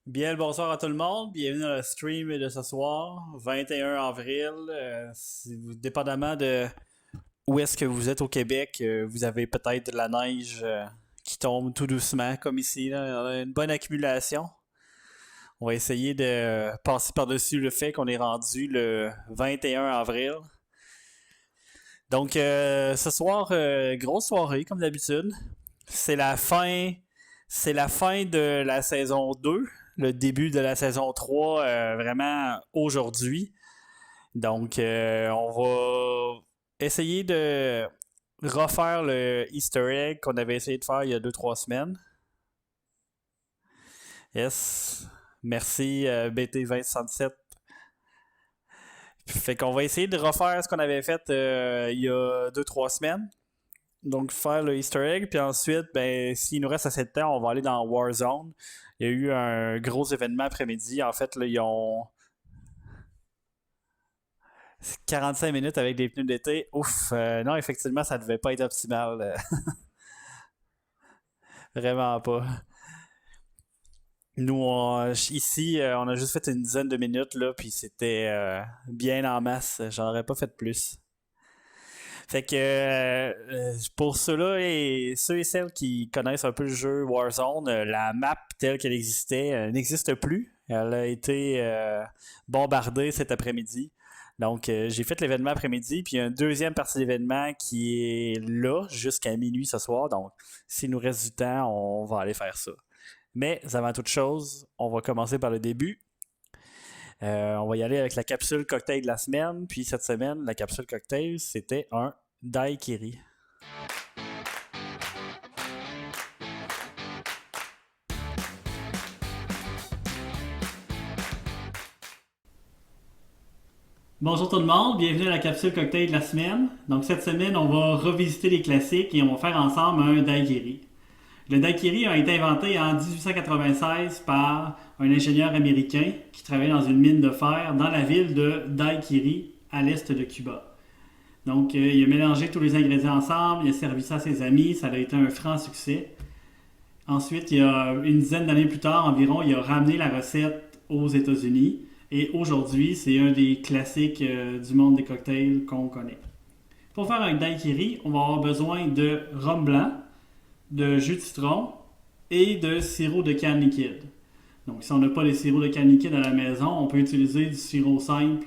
Bien le bonsoir à tout le monde, bienvenue dans le stream de ce soir, 21 avril. Dépendamment de où est-ce que vous êtes au Québec, vous avez peut-être de la neige qui tombe tout doucement, comme ici. Là. On a une bonne accumulation. On va essayer de passer par-dessus le fait qu'on est rendu le 21 avril. Donc ce soir, grosse soirée comme d'habitude. C'est la fin, c'est la fin de la saison 2, le début de la saison 3, vraiment aujourd'hui. Donc, on va essayer de refaire le Easter egg qu'on avait essayé de faire il y a 2-3 semaines. Yes. Merci BT2067. Fait qu'on va essayer de refaire ce qu'on avait fait il y a 2-3 semaines. Donc, faire le Easter egg. Puis ensuite, ben, s'il nous reste assez de temps, on va aller dans Warzone. Il y a eu un gros événement après-midi. En fait, là, ils ont 45 minutes avec des pneus d'été. Ouf, non, effectivement, ça devait pas être optimal. Vraiment pas. Nous, ici, on a juste fait une dizaine de minutes, là, puis c'était bien en masse. J'en aurais pas fait plus. Fait que pour ceux-là et ceux et celles qui connaissent un peu le jeu Warzone, la map telle qu'elle existait n'existe plus. Elle a été bombardée cet après-midi. Donc j'ai fait l'événement après-midi, puis il y a une deuxième partie de l'événement qui est là jusqu'à minuit ce soir. Donc s'il nous reste du temps, on va aller faire ça. Mais avant toute chose, on va commencer par le début. On va y aller avec la capsule cocktail de la semaine. Puis cette semaine, la capsule cocktail, c'était un daiquiri. Bonjour tout le monde, bienvenue à la capsule cocktail de la semaine. Donc cette semaine, on va revisiter les classiques et on va faire ensemble un daiquiri. Le daiquiri a été inventé en 1896 par un ingénieur américain qui travaillait dans une mine de fer dans la ville de Daiquiri, à l'est de Cuba. Donc, il a mélangé tous les ingrédients ensemble, il a servi ça à ses amis, ça a été un franc succès. Ensuite, il y a une dizaine d'années plus tard environ, il a ramené la recette aux États-Unis. Et aujourd'hui, c'est un des classiques du monde des cocktails qu'on connaît. Pour faire un daiquiri, on va avoir besoin de rhum blanc, de jus de citron et de sirop de canne liquide. Donc, si on n'a pas de sirop de canne liquide à la maison, on peut utiliser du sirop simple,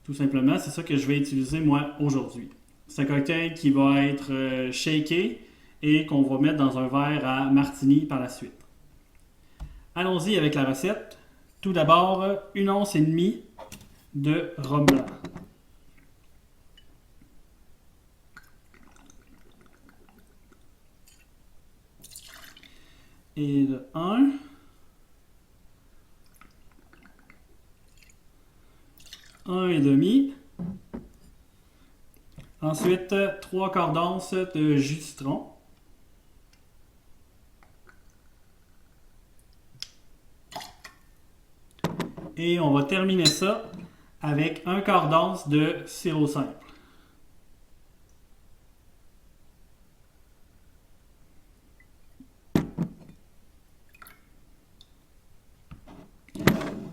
tout simplement. C'est ça que je vais utiliser moi aujourd'hui. C'est un cocktail qui va être shaké et qu'on va mettre dans un verre à martini par la suite. Allons-y avec la recette. Tout d'abord, 1,5 once de rhum blanc. Et de 1,5. Ensuite, 3/4 d'once de jus de citron. Et on va terminer ça avec 1/4 d'once de sirop simple.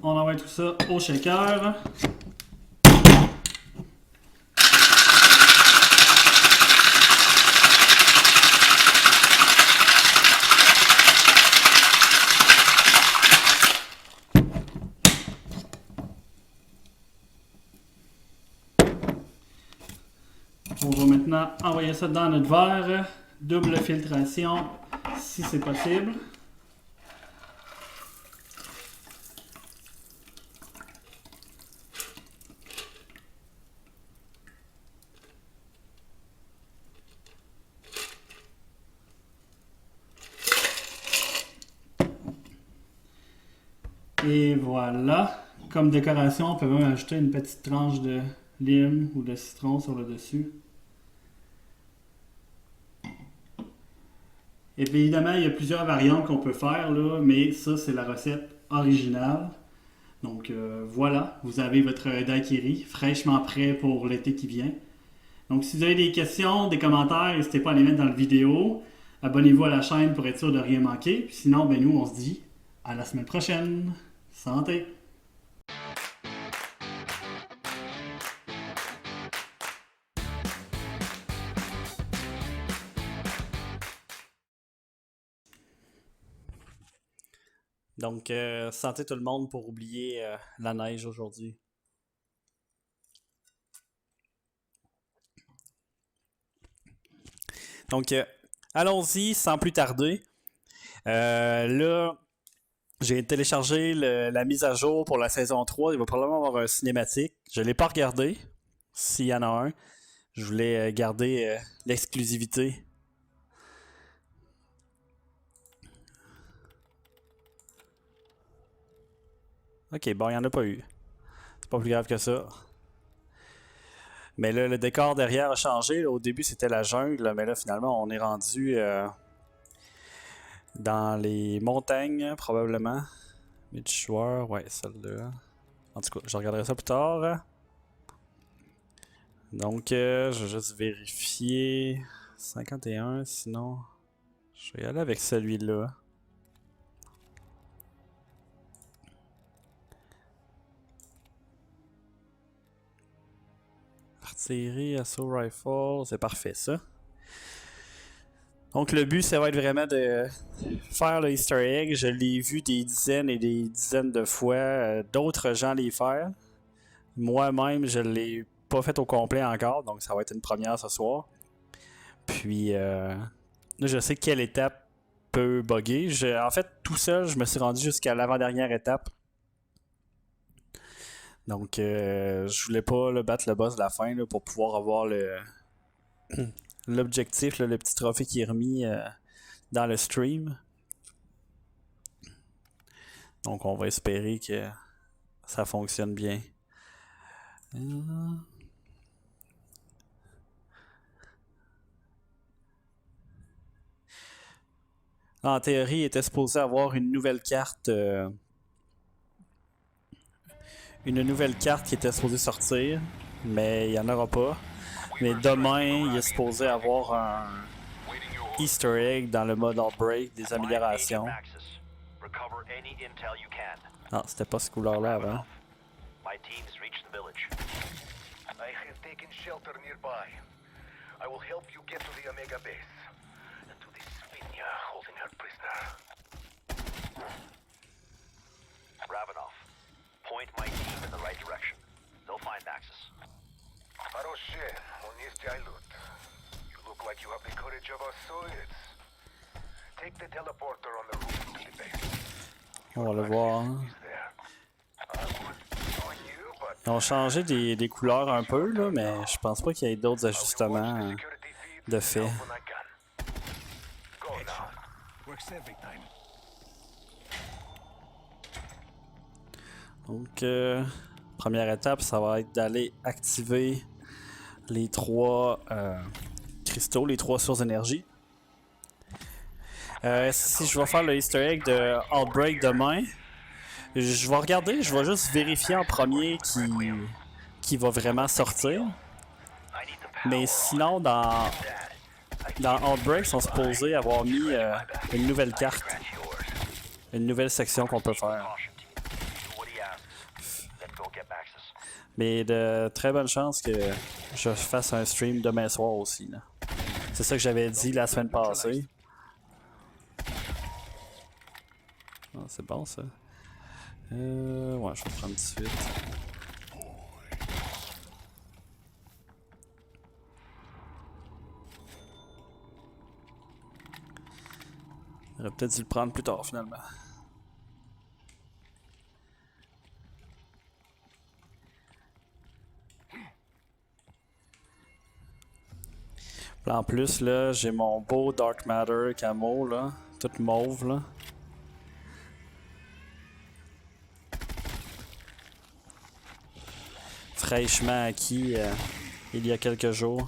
On envoie tout ça au shaker. On va maintenant envoyer ça dans notre verre. Double filtration si c'est possible. Et voilà. Comme décoration, on peut même ajouter une petite tranche de lime ou de citron sur le dessus. Et puis évidemment, il y a plusieurs variantes qu'on peut faire, là, mais ça, c'est la recette originale. Donc voilà, vous avez votre daiquiri fraîchement prêt pour l'été qui vient. Donc si vous avez des questions, des commentaires, n'hésitez pas à les mettre dans la vidéo. Abonnez-vous à la chaîne pour être sûr de rien manquer. Puis sinon, ben nous, on se dit À la semaine prochaine. Santé! Donc, santé tout le monde pour oublier la neige aujourd'hui. Donc, allons-y sans plus tarder. Là, j'ai téléchargé la mise à jour pour la saison 3. Il va probablement avoir un cinématique. Je ne l'ai pas regardé, s'il y en a un. Je voulais garder l'exclusivité. Ok, bon, il n'y en a pas eu. C'est pas plus grave que ça. Mais là, le décor derrière a changé. Là, au début, c'était la jungle, mais là, finalement, on est rendu dans les montagnes, probablement. Mid-joueur, ouais, celle-là. En tout cas, je regarderai ça plus tard. Donc, je vais juste vérifier. 51, sinon, je vais y aller avec celui-là. Artillerie, assaut rifle, c'est parfait ça. Donc le but, ça va être vraiment de faire le Easter egg. Je l'ai vu des dizaines et des dizaines de fois. D'autres gens les faire. Moi-même, je l'ai pas fait au complet encore, donc ça va être une première ce soir. Puis là, je sais quelle étape peut bugger. En fait, tout seul, je me suis rendu jusqu'à l'avant-dernière étape. Donc, je voulais pas battre le boss de la fin là, pour pouvoir avoir l'objectif, le petit trophée qui est remis dans le stream. Donc, on va espérer que ça fonctionne bien. En théorie, il était supposé avoir une nouvelle carte. Une nouvelle carte qui était supposée sortir, mais il n'y en aura pas. Mais demain, il est supposé avoir un Easter egg dans le mode Outbreak, des améliorations. Ah, c'était pas ce couleur-là avant. Ravenov, point my team in the right direction. They'll find Naxxus. Хорошее, он есть Айлут. You look like you have the courage of our Soviets. Take the teleporter on the roof to the base. On va le voir. Ils ont changé des couleurs un peu, là, mais je pense pas qu'il y ait d'autres ajustements de fait. Donc, première étape, ça va être d'aller activer les 3 cristaux, les 3 sources d'énergie. Si je vais faire le Easter egg de Outbreak demain, je vais regarder, je vais juste vérifier en premier qui va vraiment sortir. Mais sinon, dans Outbreak, ils sont supposés avoir mis une nouvelle carte, une nouvelle section qu'on peut faire. Mais de très bonnes chances que je fasse un stream demain soir aussi. C'est ça que j'avais dit la semaine passée. Ah, c'est bon ça. Ouais, je vais prendre tout de suite. J'aurais peut-être dû le prendre plus tard finalement. En plus, là, j'ai mon beau Dark Matter camo, là, tout mauve, là. Fraîchement acquis il y a quelques jours.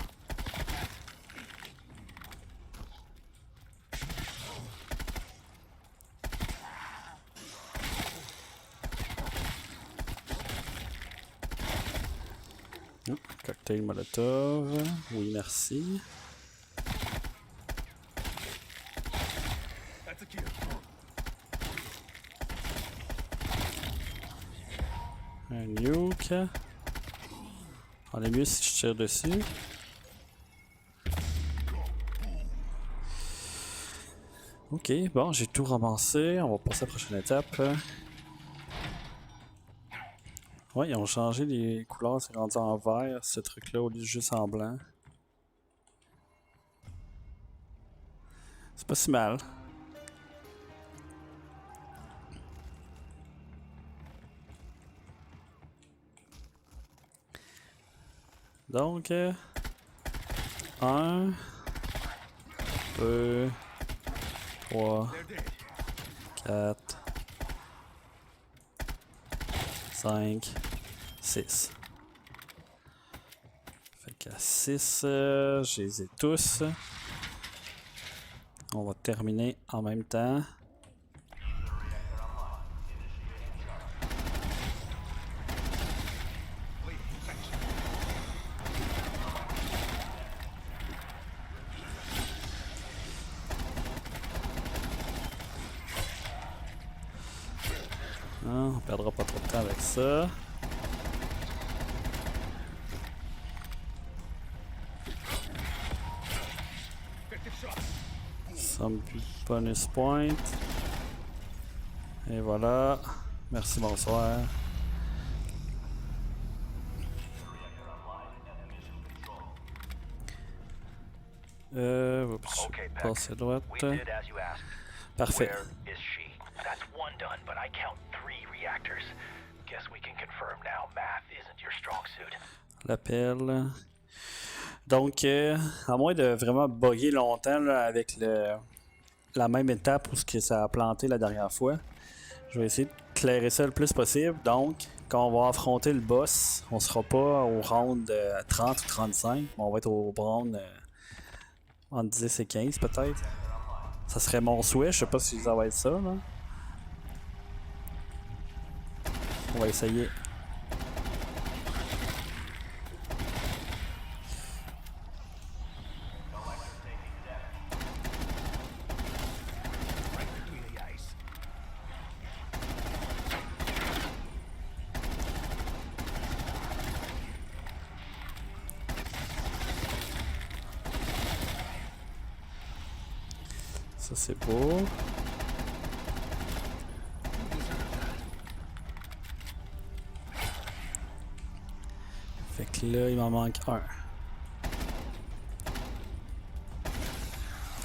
Cocktail Molotov. Oui, merci. Un nuke. On est mieux si je tire dessus. Ok, bon, j'ai tout ramassé. On va passer à la prochaine étape. Ouais, ils ont changé les couleurs, c'est rendu en vert ce truc-là au lieu de juste en blanc. C'est pas si mal. Donc, 1, 2, 3, 4, 5, 6. Fait qu'à 6, je les ai tous. On va terminer en même temps. On perdra pas trop de temps avec ça. Some bonus point. Et voilà. Merci, bonsoir. Oups, Okay, Peck. passer à droite. We did as you asked. Parfait. Where is she? That's one done, but I count 3 reactors. Guess we can confirm now math isn't your strong suit. L'appel. Donc, à moins de vraiment bugger longtemps là, avec la même étape où ça a planté la dernière fois, je vais essayer de clairer ça le plus possible. Donc, quand on va affronter le boss, on sera pas au round 30 ou 35, mais on va être au round entre 10 et 15 peut-être. Ça serait mon souhait, je sais pas si ça va être ça. Là. On va essayer. Ça c'est beau. Fait que là, il m'en manque un.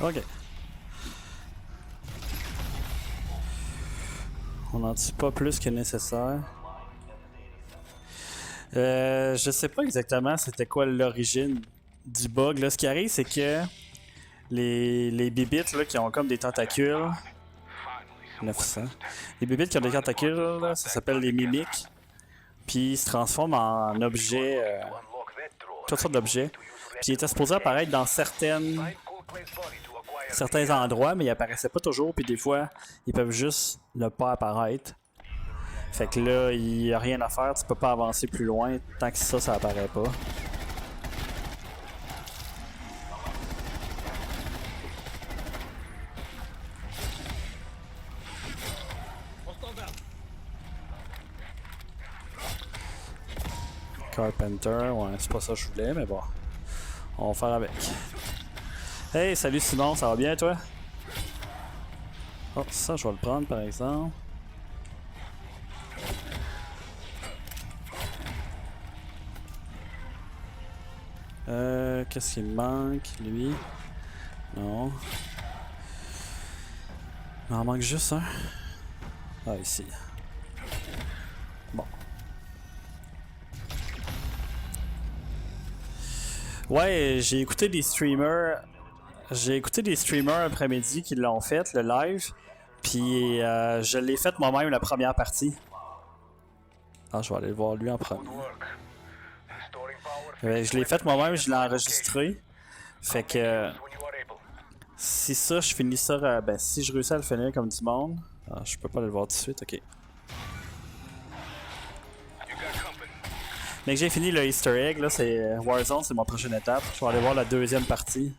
Ok. On n'en tue pas plus que nécessaire. Je sais pas exactement c'était quoi l'origine du bug. Là, ce qui arrive, c'est que les bibites là, qui ont comme des tentacules. 900. Les bibites qui ont des tentacules, là, ça s'appelle les mimiques. Puis ils se transforment en objets, toutes sortes d'objets. Puis ils étaient supposés apparaître dans certains endroits, mais ils apparaissaient pas toujours. Puis des fois, ils peuvent juste ne pas apparaître. Fait que là, il n'y a rien à faire, tu peux pas avancer plus loin tant que ça apparaît pas. Carpenter, ouais, c'est pas ça que je voulais, mais bon. On va faire avec. Hey, salut Simon, ça va bien toi? Oh, ça, je vais le prendre par exemple. Qu'est-ce qu'il me manque, lui? Non. Il m'en manque juste un. Ah, ici. Bon. Ouais, j'ai écouté des streamers. J'ai écouté des streamers après-midi qui l'ont fait, le live. Puis je l'ai fait moi-même la première partie. Ah, je vais aller le voir lui en premier. Je l'ai fait moi-même, je l'ai enregistré. Fait que si ça, je finis ça, ben si je réussis à le finir comme du monde, je peux pas aller le voir tout de suite, ok. Mais que j'ai fini le Easter egg, là, c'est Warzone, c'est ma prochaine étape. Je vais aller voir la deuxième partie.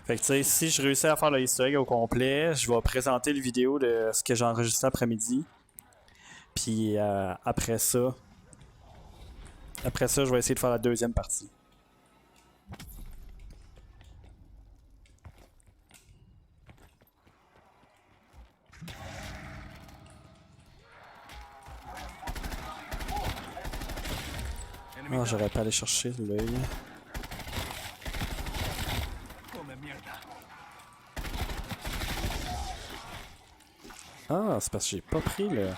Fait que tu sais, si je réussis à faire le easter egg au complet, je vais présenter le vidéo de ce que j'ai enregistré après-midi. Puis après ça, je vais essayer de faire la deuxième partie. Ah, j'aurais pas aller chercher l'œil. Ah, c'est parce que j'ai pas pris le...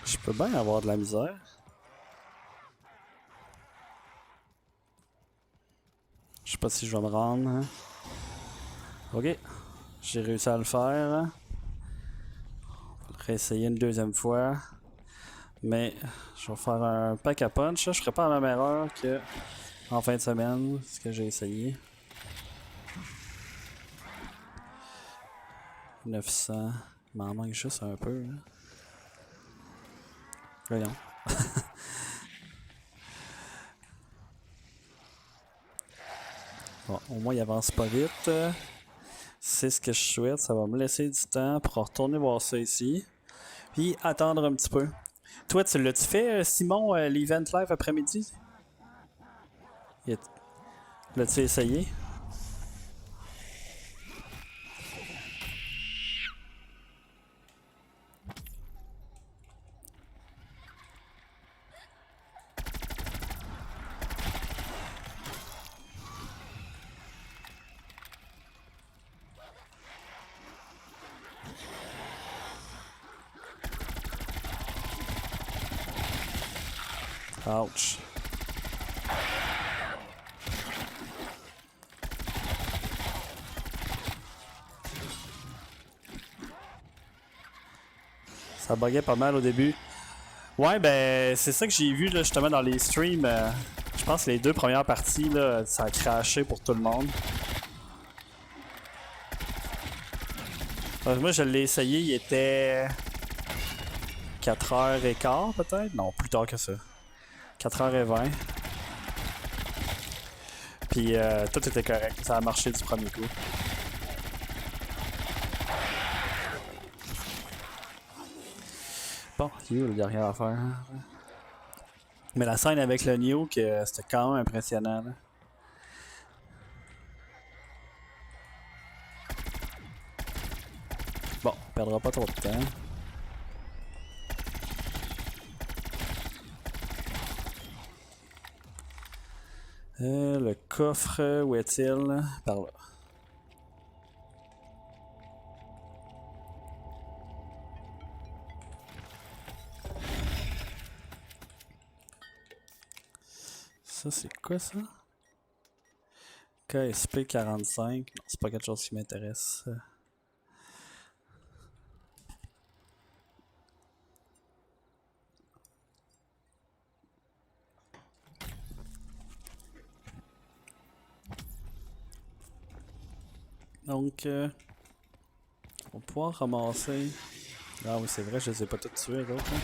Je peux bien avoir de la misère. Je sais pas si je vais me rendre. Hein. Ok, j'ai réussi à le faire. On va réessayer une deuxième fois. Mais je vais faire un pack à punch. Je ferai pas la même erreur que en fin de semaine, ce que j'ai essayé. 900. Il m'en manque juste un peu. Hein. Voyons. Bon, au moins il avance pas vite. C'est ce que je souhaite. Ça va me laisser du temps pour retourner voir ça ici. Puis attendre un petit peu. Toi, tu l'as-tu fait, Simon, l'event live après-midi? L'as-tu essayé? Ouch. Ça buguait pas mal au début. Ouais, ben, c'est ça que j'ai vu là, justement dans les streams. Je pense que les deux premières parties, là, ça a crashé pour tout le monde. Moi, je l'ai essayé, il était 4h15 peut-être? Non, plus tard que ça. 4h20. Puis tout était correct, ça a marché du premier coup. Bon, il y a eu le dernier affaire. Mais la scène avec le Neo, c'était quand même impressionnant. Là. Bon, on perdra pas trop de temps. Le coffre, où est-il? Par là. Ça, c'est quoi ça? KSP 45. Non, c'est pas quelque chose qui m'intéresse. Donc, on va pouvoir ramasser. Ah oui, c'est vrai, je les ai pas tous tués, les autres. Hein.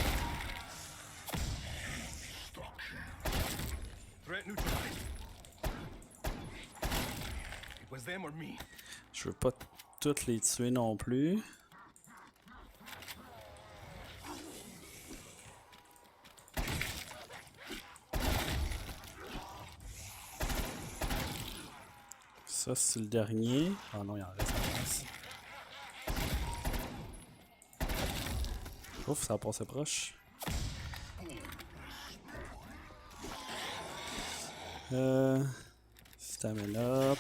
Je veux pas toutes les tuer non plus. Ça, c'est le dernier. Ah non, il en reste un reste. Ouf, ça a passé proche. Stamina up.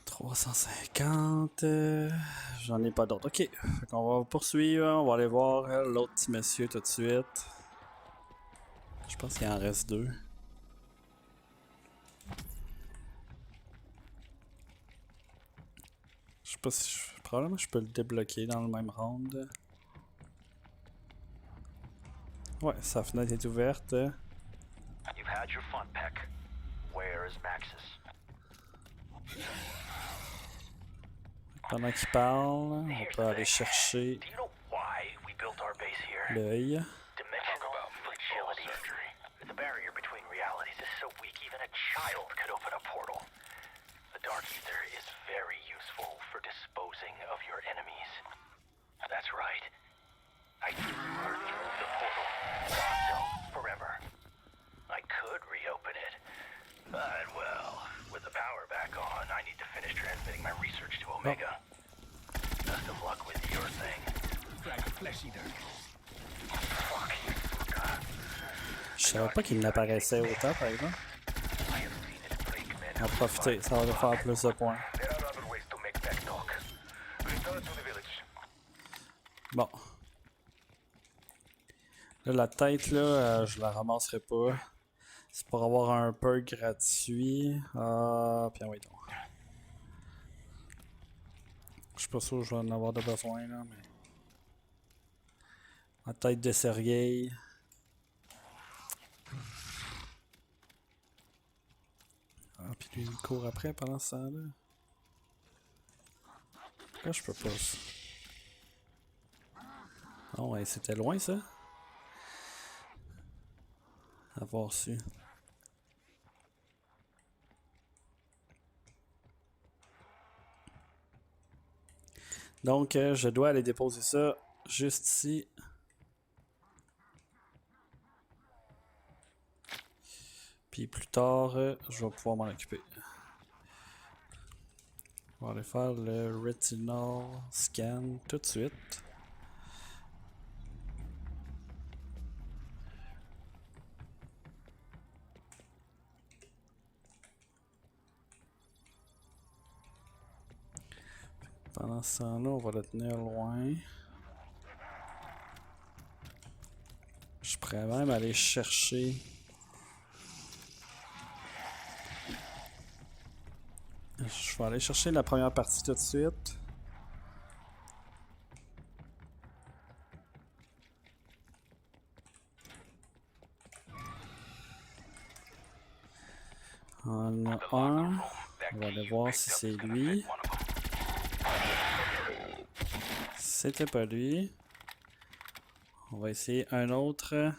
350. J'en ai pas d'autres. Ok. Fait qu'on va poursuivre. On va aller voir l'autre petit monsieur tout de suite. Je pense qu'il en reste deux. Je sais pas si probablement je peux le débloquer dans le même round. Ouais, sa fenêtre est ouverte. You've had your fun, Peck. Where is Maxis? Pendant qu'il parle, on peut aller chercher Do you know why we built our base here? l'œil. Dimensional fragility. The barrier between realities is so weak even a child could open a portal. The Dark Ether is very useful for disposing of your enemies. That's right. I threw her through the portal. So, forever. I could reopen it. But, well, with the power back on, I need to finish transmitting my research to Omega. Best of luck with your thing. Fuck you, Fuka. Je savais pas qu'il n'apparaissait autant, par exemple. On va profiter, ça va nous faire plus de points. There are other ways to make that talk. Return to the village. Bon. Là, la tête, là, je la ramasserai pas. C'est pour avoir un perk gratuit. Ah, puis oui, donc. Je suis pas sûr que je vais en avoir de besoin, là, mais... La tête de Sergei. Ah, puis lui, il court après pendant ce temps-là. Pourquoi je peux pas... Oh, ouais, c'était loin, ça. Avoir su. Donc, je dois aller déposer ça juste ici. Puis plus tard, je vais pouvoir m'en occuper. On va aller faire le retinal scan tout de suite. Pendant ce temps-là, on va le tenir loin. Je pourrais même aller chercher... Je vais aller chercher la première partie tout de suite. On a un. On va aller voir si c'est lui. C'était pas lui. On va essayer un autre.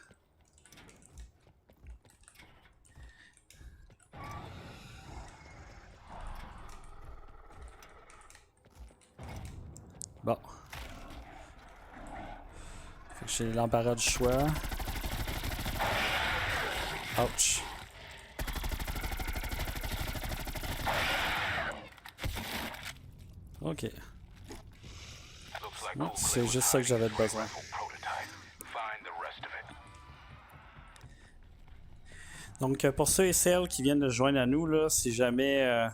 Bon. Fait que j'ai l'embarras du choix. Ouch. Ok. C'est juste ça que j'avais besoin. Donc pour ceux et celles qui viennent de joindre à nous, là, si jamais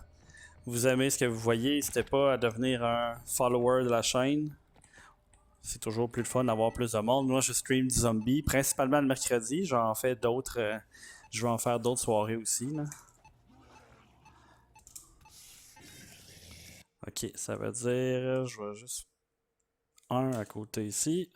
vous aimez ce que vous voyez, n'hésitez pas à devenir un follower de la chaîne. C'est toujours plus le fun d'avoir plus de monde. Moi, je stream du zombie, principalement le mercredi. J'en fais d'autres. Je vais en faire d'autres soirées aussi, là. Ok, ça veut dire... Je vais juste... Un à côté ici.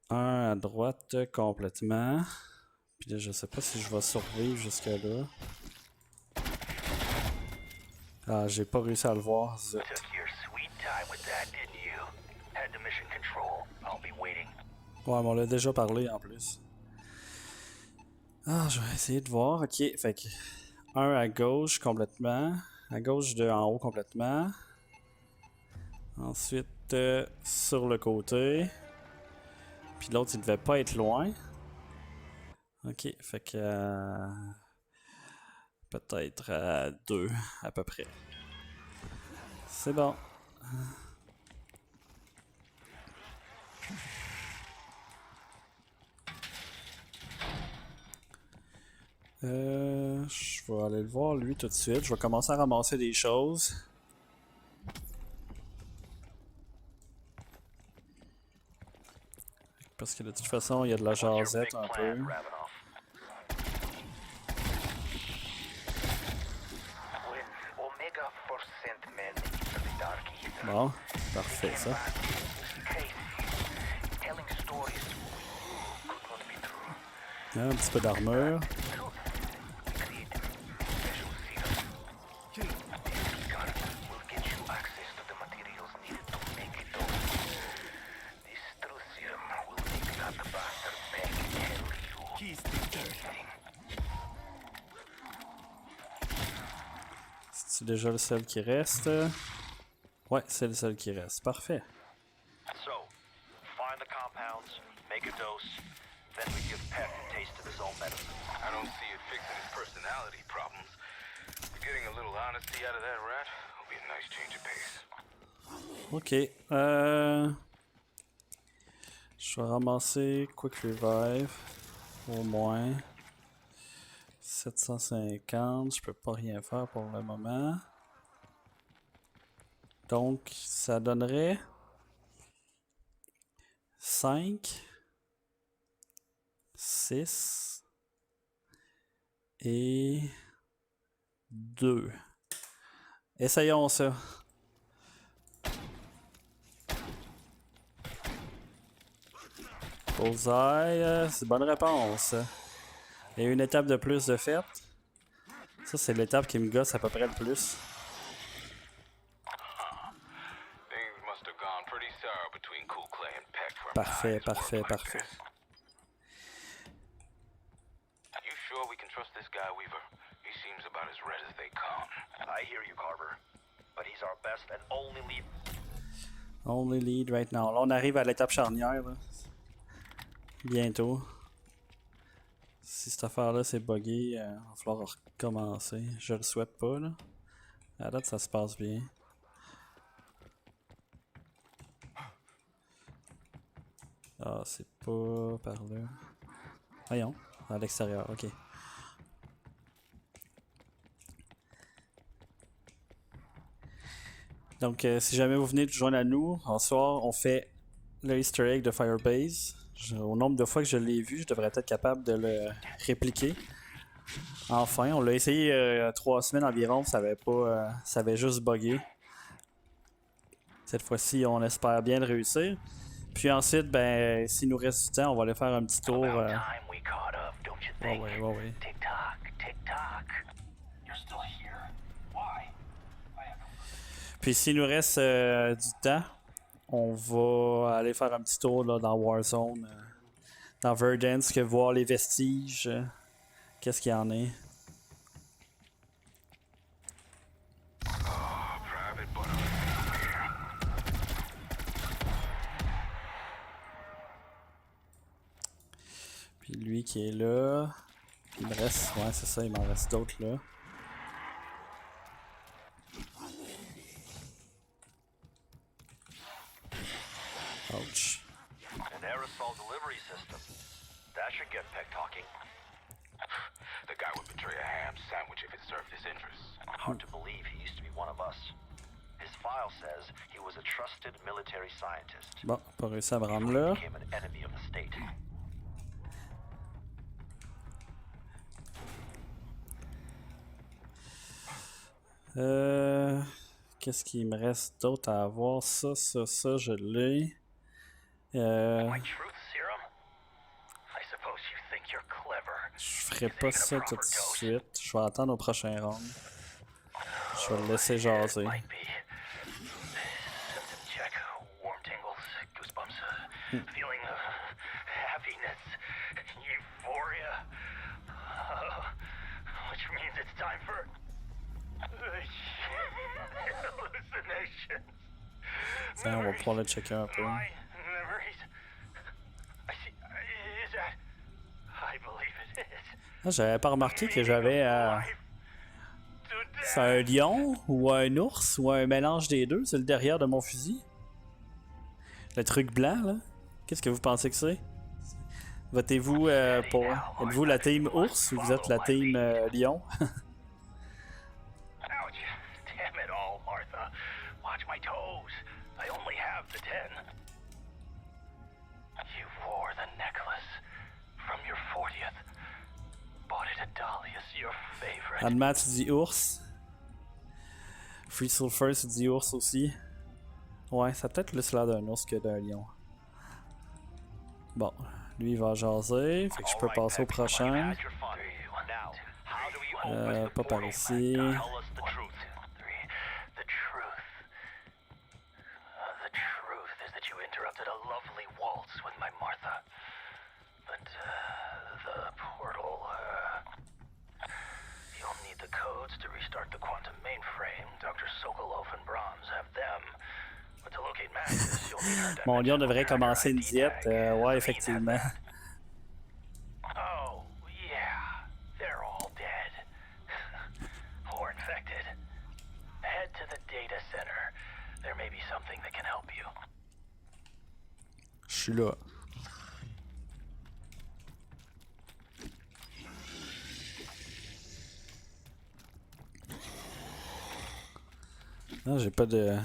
Un à droite complètement. Puis là, je sais pas si je vais survivre jusqu'à là. Ah, j'ai pas réussi à le voir. Zut. Ouais, mais on l'a déjà parlé en plus. Ah, je vais essayer de voir. Ok, fait que... Un à gauche complètement. À gauche de en haut complètement. Ensuite, sur le côté. Puis l'autre, il devait pas être loin. Ok, fait que... peut-être à 2, à peu près. C'est bon. Je vais aller le voir lui tout de suite. Je vais commencer à ramasser des choses. Parce que de toute façon, il y a de la jasette un peu. Bon, parfait ça. Un petit peu d'armure. C'est déjà le seul qui reste. Ouais, c'est le seul qui reste. Parfait. So, find the compounds, make a dose, then we give Peck a taste of his own medicine. I don't see it fixing his personality problems. But getting a little honesty out of that rat will be a nice change of pace. Ok. Je vais ramasser Quick Revive. Au moins. 750. Je peux pas rien faire pour le moment. Donc, ça donnerait 5, 6 et 2. Essayons ça. Bullseye, c'est une bonne réponse. Il y a une étape de plus de fait. Ça, c'est l'étape qui me gosse à peu près le plus. Things must have gone pretty sour between Cool Clay and Peck for Parfait, parfait, parfait. You sure we can trust this guy, Weaver? He seems about as red as they come. I hear you, Carver, but he's our best and only lead. Only lead right now. Là, on arrive à l'étape charnière. Là. Bientôt. Si cette affaire-là c'est buggé, il va falloir recommencer. Je le souhaite pas, là. À date, ça se passe bien. Ah, c'est pas par là. Voyons, à l'extérieur, ok. Donc, si jamais vous venez de joindre à nous, en soir, on fait le Easter egg de Firebase. Au nombre de fois que je l'ai vu, je devrais être capable de le répliquer. Enfin, on l'a essayé 3 semaines environ, ça avait pas, ça avait juste buggé. Cette fois-ci, on espère bien le réussir. Puis ensuite, ben, s'il nous reste du temps, on va aller faire un petit tour. About time we caught up, don't you think? Ouais. Tick tock, tick tock. You're still here. Why? Puis s'il nous reste du temps, on va aller faire un petit tour là, dans Warzone, dans Verdansk, voir les vestiges. Qu'est-ce qu'il y en est? Private Butler. Puis lui qui est là. Il me reste. Ouais, c'est ça, il m'en reste d'autres là. Ouch. An aerosol delivery system. That should get Peck talking. The guy would betray a ham sandwich if it served his interests. Hard to believe he used to be one of us. His file says he was a trusted military scientist. Bon, pas réussi à me rendre là. Became an enemy of the state. Qu'est-ce qu'il me reste d'autre à avoir? Ça, je l'ai. My truth serum? I suppose you think you're clever. Je ferai pas ça tout de suite. Je vais attendre au prochain round. Je vais le laisser jaser. Might be. Symptom check. Warm tingles, goosebumps, feeling of happiness, euphoria, which means it's time for hallucinations. Tiens, on va pouvoir le checker un peu. My memories. I see. Is that? I believe it is. Ah, j'avais pas remarqué que j'avais. To C'est un lion ou un ours ou un mélange des deux, c'est le derrière de mon fusil. Le truc blanc là. Qu'est-ce que vous pensez que c'est? Votez-vous pour. Êtes-vous la team ours ou vous êtes la team lion? Ouch. Damn it all, Martha. Watch my toes. I only have the 10. You wore the necklace from your 40th. Bought it at Dahlia's, your favorite. Admat, tu dis ours. Free Sulfur, tu dis ours aussi. Ouais, ça a peut-être plus l'air d'un ours que d'un lion. Bon, Lui, il va jaser. Fait que je peux passer au prochain. Pas par ici. The truth is that you interrupted a lovely waltz with my Martha. But, the portal, you'll need the codes to restart the quantum mainframe. Dr. Sokolov and Brahms have them. But to locate Magnus, you'll need her Mon lion devrait commencer une diète. Ouais, effectivement. Oh, yeah. They're all dead. Or infected. Head to the data center. There may be something that can help you. Je suis là. Non, j'ai pas de...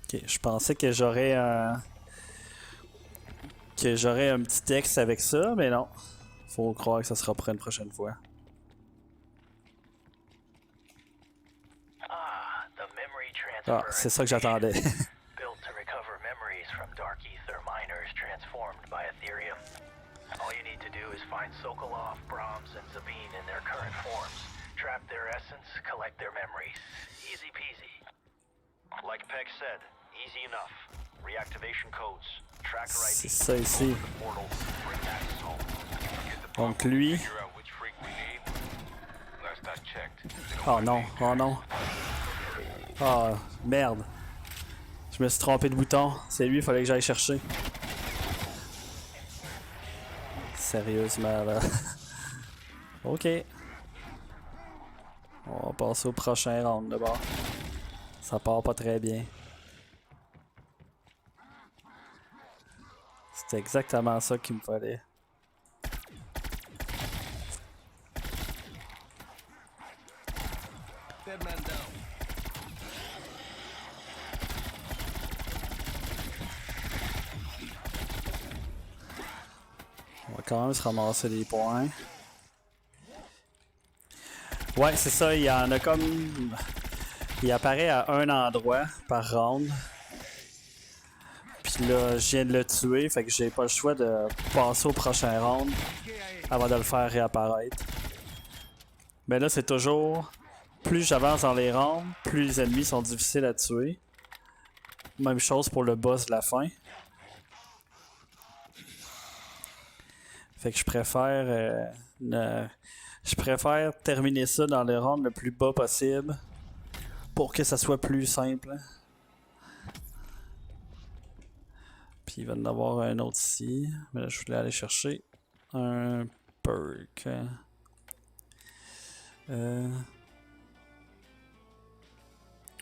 Ok, je pensais que j'aurais un... un petit texte avec ça, mais non. Faut croire que ça sera pour une prochaine fois. Ah, c'est ça que j'attendais. Built to recover memories from dark ether miners transformed by Ethereum. All you need to do is find Sokolov, Brahms, and Sabine in their current forms. Trap their essence, collect their memories. Easy peasy. Like Peg said, easy enough. Reactivation codes, tracker C'est ID, ça ici. portal, bring Magnus home. Donc lui... Oh non, oh non. Oh, merde. Je me suis trompé de bouton. C'est lui, il fallait que j'aille chercher. Sérieusement, là. Ok. On va passer au prochain round d'abord. Ça part pas très bien. C'est exactement ça qu'il me fallait. On va quand même se ramasser des points. Ouais, c'est ça, il y en a comme... Il apparaît à un endroit par round. Puis là, je viens de le tuer, fait que j'ai pas le choix de passer au prochain round avant de le faire réapparaître. Mais là, c'est toujours... Plus j'avance dans les rounds, plus les ennemis sont difficiles à tuer. Même chose pour le boss de la fin. Fait que je préfère... Je préfère terminer ça dans le round le plus bas possible pour que ça soit plus simple. Puis il va y en avoir un autre ici. Mais là, je voulais aller chercher un perk.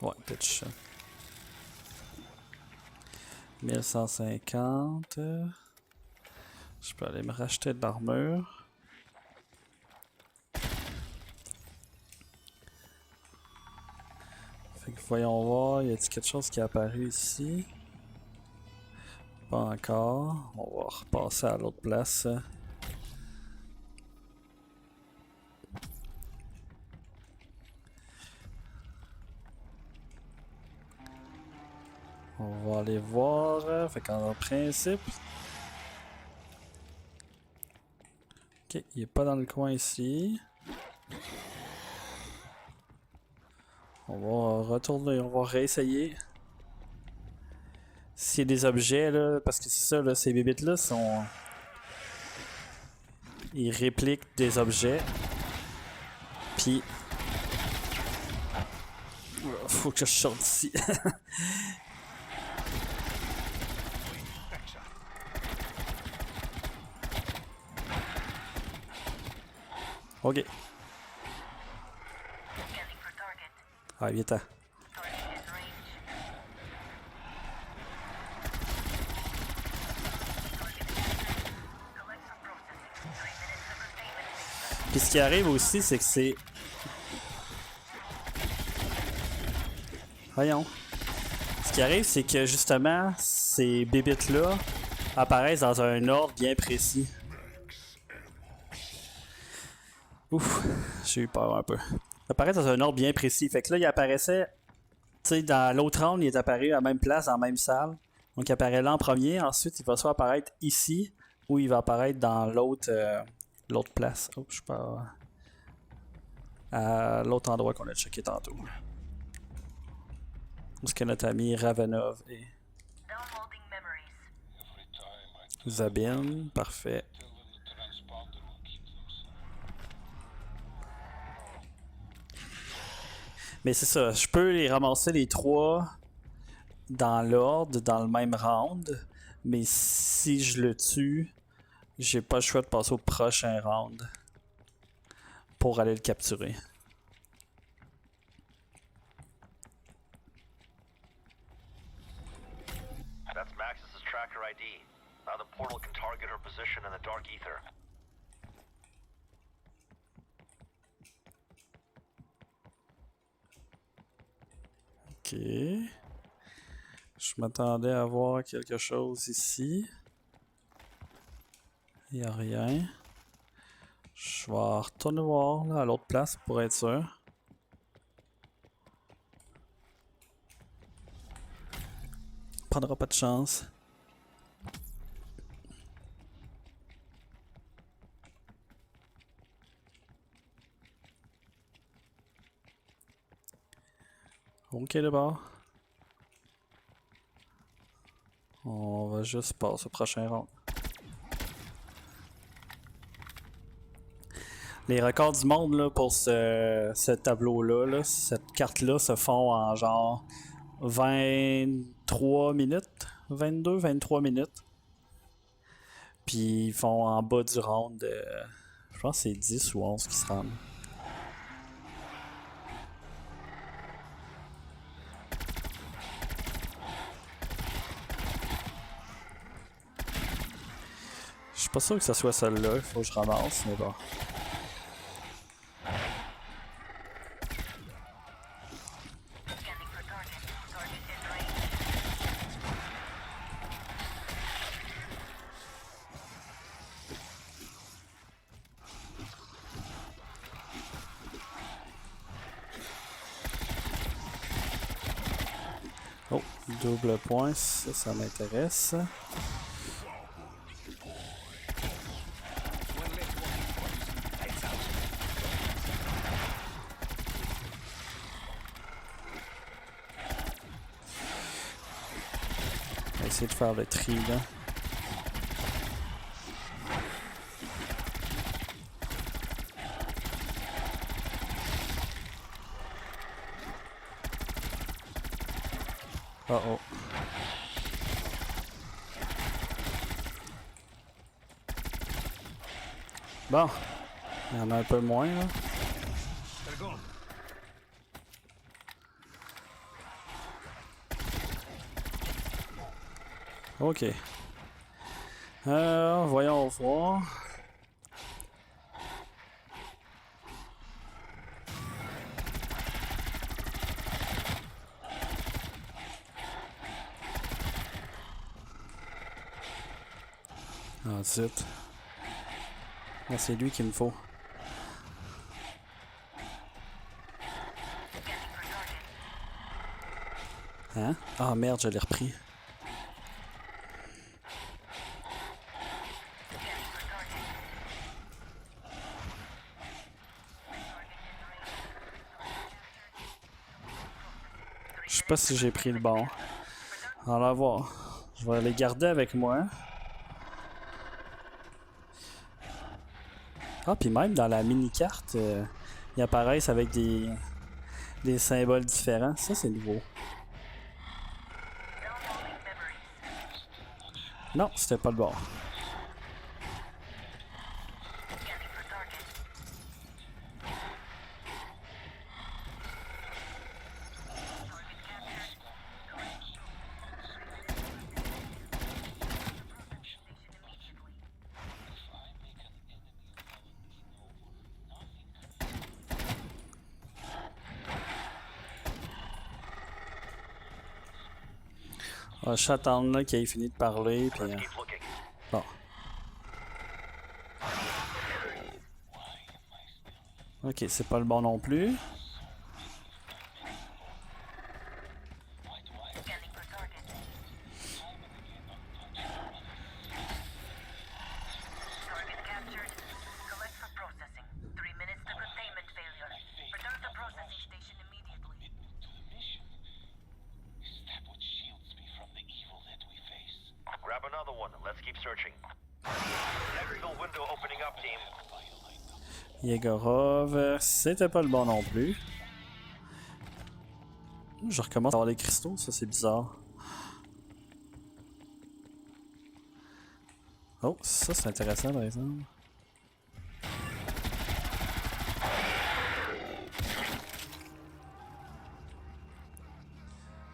Ouais, pitch. 1150. Je peux aller me racheter de l'armure. Fait que voyons voir, y a-t-il quelque chose qui est apparu ici? Pas encore. On va repasser à l'autre place. On va aller voir. Fait qu'en principe... Ok, il est pas dans le coin ici. On va retourner, on va réessayer. S'il y a des objets là, parce que c'est ça, là, ces bébites là sont... Ils répliquent des objets. Puis... Faut que je sorte d'ici. Ok. Ah, viens-t'en. Puis ce qui arrive aussi, c'est que c'est... Voyons. Ce qui arrive, c'est que justement, ces bébites-là apparaissent dans un ordre bien précis. Ouf, j'ai eu peur un peu. Ils apparaissent dans un ordre bien précis. Fait que là, il apparaissait... Tu sais, dans l'autre round, il est apparu à la même place, dans la même salle. Donc il apparaît là en premier, ensuite il va soit apparaître ici ou il va apparaître dans l'autre l'autre place. Oh, je suis pas à l'autre endroit qu'on a checké tantôt. Où est-ce que notre ami Ravenov est? Zabine, parfait. Mais c'est ça, je peux les ramasser les trois dans l'ordre, dans le même round, mais si je le tue, j'ai pas le choix de passer au prochain round pour aller le capturer. That's Maxis' tracker ID. Now the portal can target her position in the dark ether. Ok. Je m'attendais à voir quelque chose ici. Il n'y a rien. Je vais retourner voir là, à l'autre place pour être sûr. Prendra pas de chance. Ok d'abord. On va juste passer au prochain round. Les records du monde là, pour ce tableau-là, là, cette carte-là, se font en genre 23 minutes, 22-23 minutes. Puis ils font en bas du round, je pense que c'est 10 ou 11 qui se rendent. Je suis pas sûr que ce soit celle-là, il faut que je ramasse, mais bon. Oh, double point, ça m'intéresse. On va essayer de faire le tri là. Oh oh. Bon, il y en a un peu moins là. Ok. Voyons voir. Ah, zut. Ah, c'est lui qu'il me faut. Hein? Ah merde, je l'ai repris. Je sais pas si j'ai pris le bon. On va voir. Je vais les garder avec moi. Ah, puis même dans la mini-carte, ils apparaissent avec des symboles différents. Ça, c'est nouveau. Non, c'était pas le bon. On va attendre là qu'il ait fini de parler. Puis, bon. Ok, c'est pas le bon non plus. searching. Exfil window opening up, team. Yegorov, c'était pas le bon non plus. Je recommence à avoir les cristaux, ça c'est bizarre. Oh, ça c'est intéressant par exemple.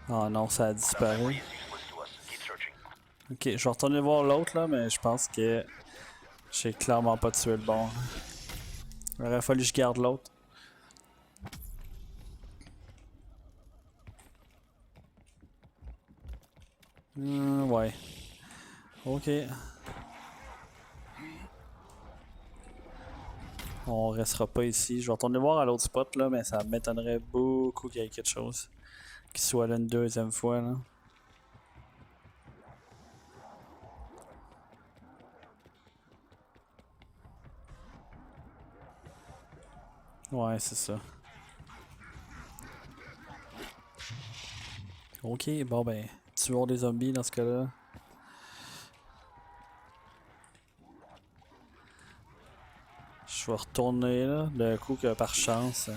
Oh non, ça a disparu. Ok, je vais retourner voir l'autre là, mais je pense que j'ai clairement pas tué le bon. Il aurait fallu que je garde l'autre. Ouais. Ok. On restera pas ici. Je vais retourner voir à l'autre spot là, mais ça m'étonnerait beaucoup qu'il y ait quelque chose qui soit là une deuxième fois là. Ouais, c'est ça. Ok, bon ben, tuons des zombies dans ce cas-là. Je vais retourner là, d'un coup que par chance.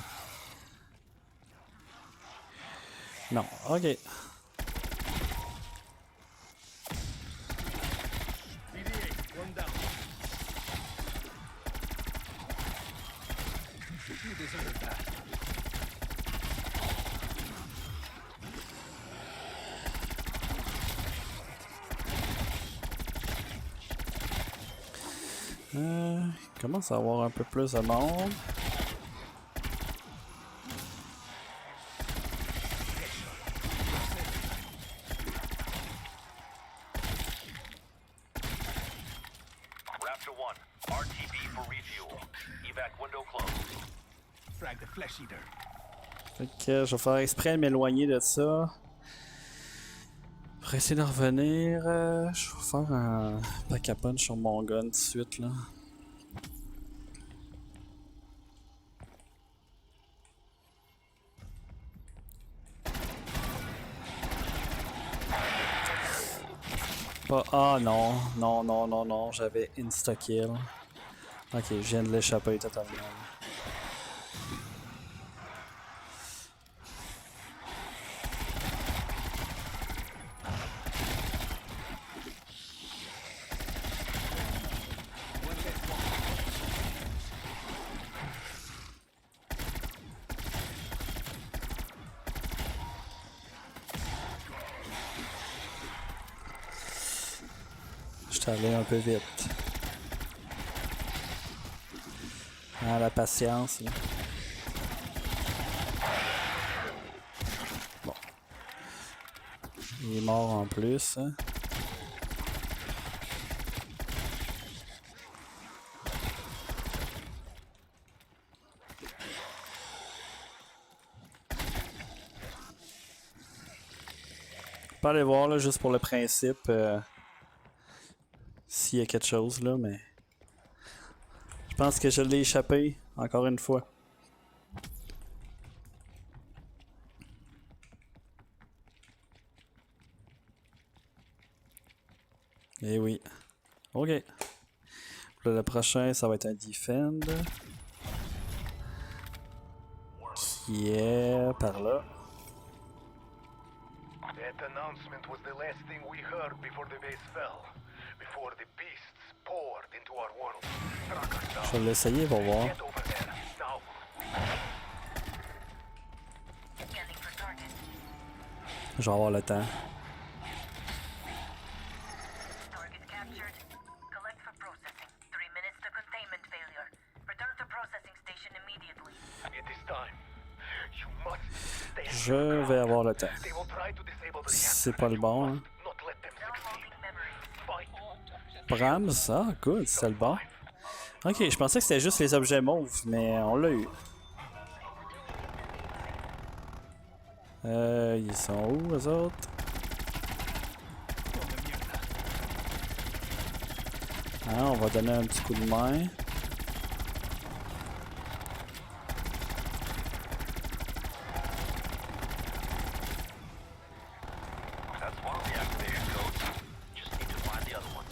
Non, ok. Commence à avoir un peu plus de monde. Raptor 1, RTB for refuel. Evac window closed. Frag the flesh eater. Fait que je vais faire exprès de m'éloigner de ça. Pour essayer de revenir, je vais faire un pack à punch sur mon gun tout de suite là. Pas... Ah non, non, non, non, non, j'avais insta-kill. Ok, je viens de l'échapper totalement. J'étais allé un peu vite. Ah, la patience, là. Bon. Il est mort en plus, hein. Je peux aller voir, là, juste pour le principe. S'il y a quelque chose là, mais je pense que je l'ai échappé encore une fois. Eh oui. Ok. Pour le prochain, ça va être un defend. Qui est par là. That announcement was the last thing we heard before the base fell. Before the beasts poured into our world. Struck us down. Je vais l'essayer, on va voir. Get over there, now. Scanning for target. Je vais avoir le temps. Target captured. Collect for processing. 3 minutes to containment failure. Return to processing station immediately. It is time. You must stay. Je vais avoir le temps. They will try to disable the C'est pas le bon, hein. not let them succeed. Downloading memories. Fight. Brahms, ah, good, c'est le bon. Ok, je pensais que c'était juste les objets mauves, mais on l'a eu. Ils sont où, eux autres? Ah, on va donner un petit coup de main. That's one of the activation codes. Just need to find the other one.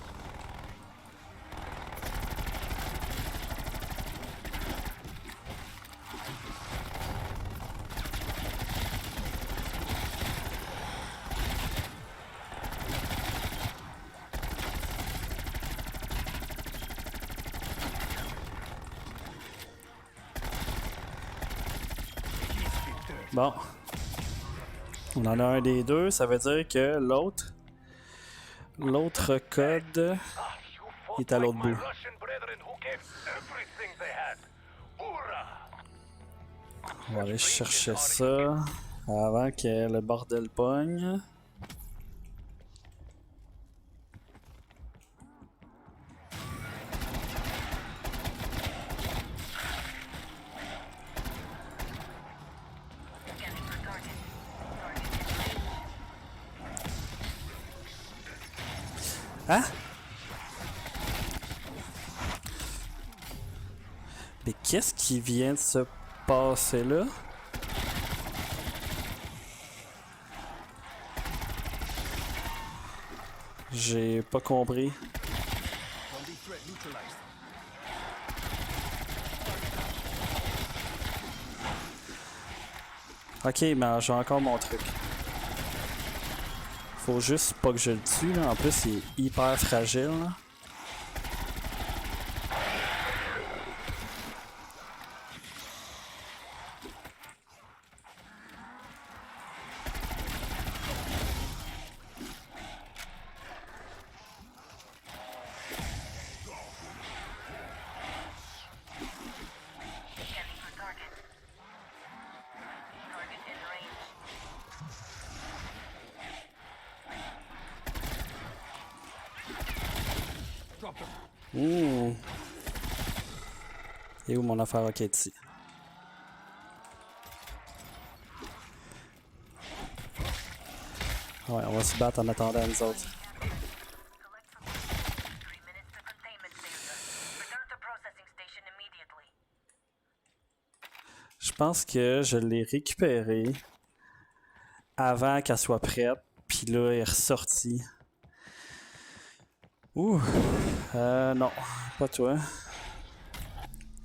Bon. On en a un des deux, ça veut dire que l'autre code You est à l'autre my bout. Russian brethren who gave everything they had. Hoorah! On va aller chercher ça avant que le bordel pogne. Scanning for target. Target in range. Hein? Mais qu'est-ce qui vient de se passer là? J'ai pas compris. Ok, mais j'ai encore mon truc. Faut juste pas que je le tue, là. En plus, il est hyper fragile, là. Scanning for target. Target in range. Ouh. Et où mon affaire? Ok, ici. Ouais, on va se battre en attendant les autres. Collect for processing. 3 minutes to containment failure. Return to processing station immediately. Je pense que je l'ai récupéré avant qu'elle soit prête. Puis là, elle est ressortie. Ouh. Non, pas toi.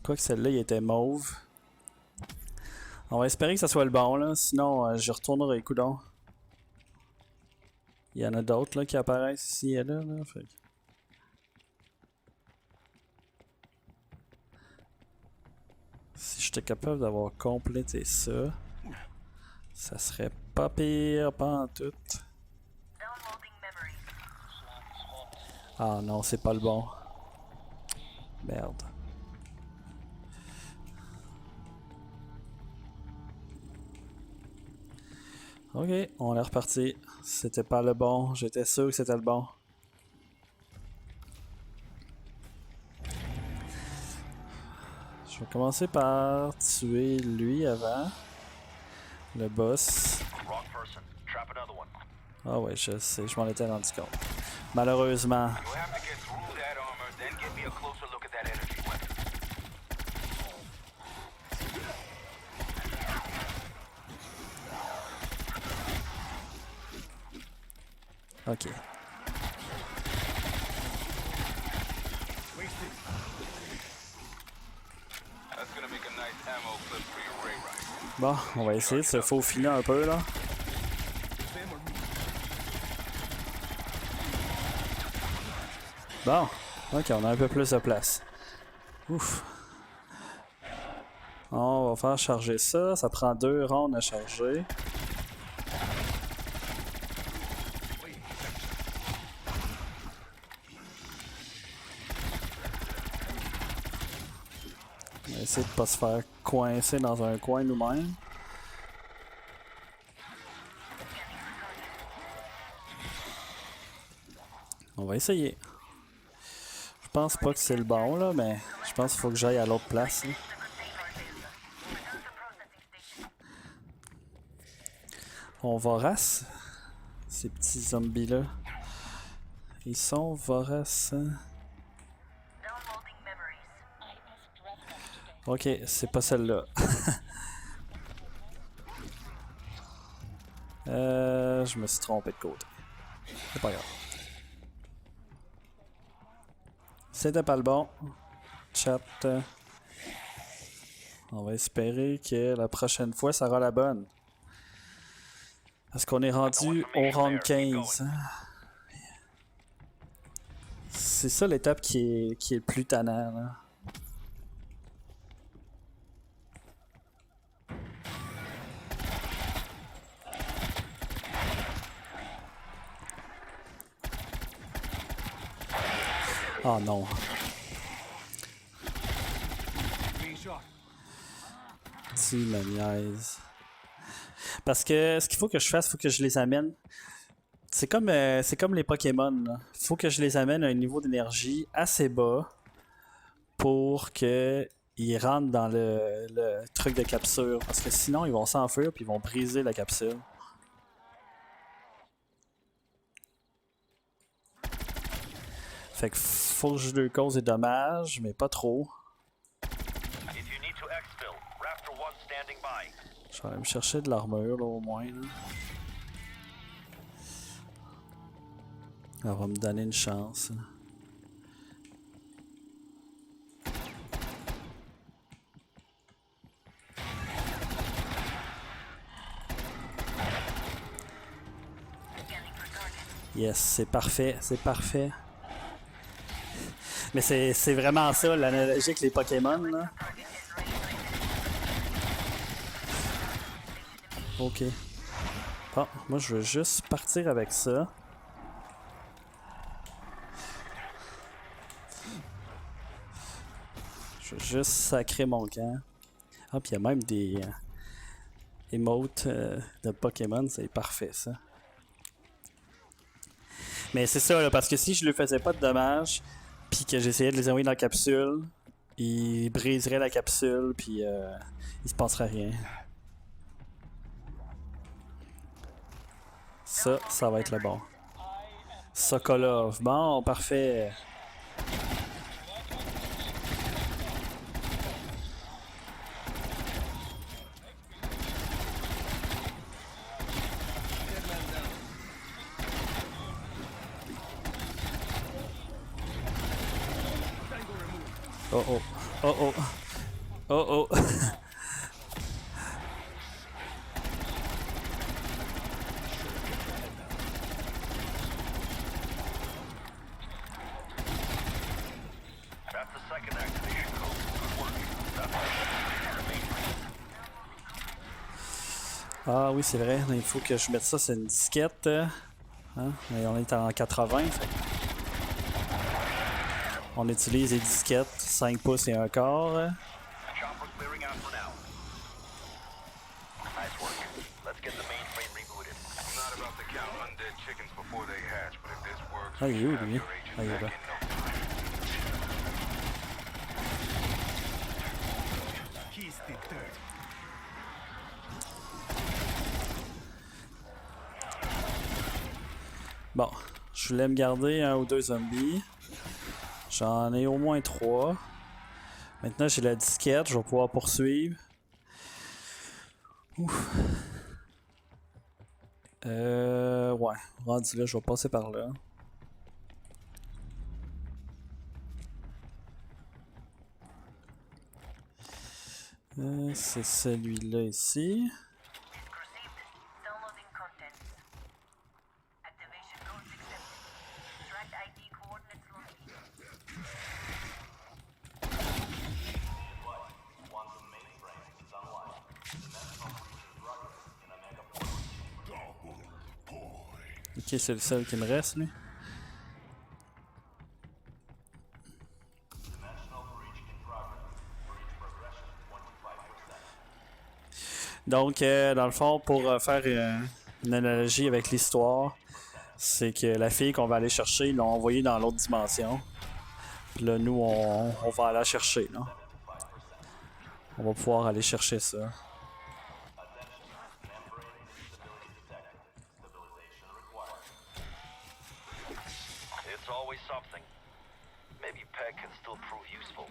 Quoique celle-là, il était mauve. On va espérer que ça soit le bon, là. Sinon, je retournerai, coudonc. Il y en a d'autres là qui apparaissent ici et là. Fait que... Si j'étais capable d'avoir complété ça, ça serait pas pire, pas en tout. Downloading memories. Ah non, c'est pas le bon. Merde. Ok, on est reparti. C'était pas le bon, j'étais sûr que c'était le bon. Je vais commencer par tuer lui avant. Le boss. Wrong person. Trap another one. Ah ouais, je sais, je m'en étais rendu compte. Malheureusement. You'll have to get through that armor, then give me a closer look at that energy weapon. Ok. That's gonna make a nice ammo clip for your ray rifle. Bon, on va essayer de se faufiler un peu là. Bon, ok, on a un peu plus de place. Ouf. On va faire charger ça. Ça prend 2 rondes à charger. On va essayer de pas se faire coincer dans un coin nous-mêmes. On va essayer. Je pense pas que c'est le bon là, mais je pense qu'il faut que j'aille à l'autre place. Là. On vorace. Ces petits zombies là. Ils sont voraces. Downloading memories. Ok, c'est pas celle-là. Je me suis trompé de côté. C'est pas grave. C'était pas le bon. Chat. On va espérer que la prochaine fois, ça sera la bonne. Parce qu'on est rendu au round 15. C'est ça l'étape qui est le plus tannant. Là. Oh non. Tu me niaises. Parce que ce qu'il faut que je fasse, il faut que je les amène. C'est comme les Pokémon, là. Faut que je les amène à un niveau d'énergie assez bas pour que ils rentrent dans le truc de capsule. Parce que sinon, ils vont s'enfuir puis ils vont briser la capsule. Fait que faut que je lui cause des dommages, mais pas trop. If you need to exfil, Raptor 1 standing by. Je vais aller me chercher de l'armure, là, au moins. Là. Elle va me donner une chance. Yes, c'est parfait, c'est parfait. Mais c'est vraiment ça, l'analogie avec les Pokémon, là. Ok. Bon, moi je veux juste partir avec ça. Je veux juste sacrer mon camp. Ah, puis il y a même des emotes de Pokémon, c'est parfait ça. Mais c'est ça, là, parce que si je lui faisais pas de dommages, puis que j'essayais de les envoyer dans la capsule, ils briseraient la capsule, puis il se passerait rien. Ça va être le bon. Sokolov. Bon, parfait. Oh oh. Oh oh. Oh oh. That's the second activation code. Good work. That's the main ring. Ah oui, c'est vrai. Il faut que je mette ça sur une disquette. Hein? Et on est en 80. Fait. On utilise les disquettes 5 pouces et un quart. Chopper clearing out for now. Nice work. Let's get the mainframe rebooted. I'm not about to count undead chickens before they hatch, but if this works, Ah, il est où, we have lui? your agent Ah, il est back là. in no time. He's the third. Bon, je voulais me garder 1 ou 2 zombies. J'en ai au moins 3. Maintenant, j'ai la disquette, je vais pouvoir poursuivre. Ouf. Ouais, rendu là, je vais passer par là. C'est celui-là ici. Disk received. Downloading contents. Activation codes accepted. Tracked ID coordinates located. Ok, c'est le seul qui me reste, lui. Donc, dans le fond, pour faire une analogie avec l'histoire, c'est que la fille qu'on va aller chercher, ils l'ont envoyée dans l'autre dimension. Puis là, nous, on va aller la chercher, là. On va pouvoir aller chercher ça. It's always something. Maybe Peg can still prove useful.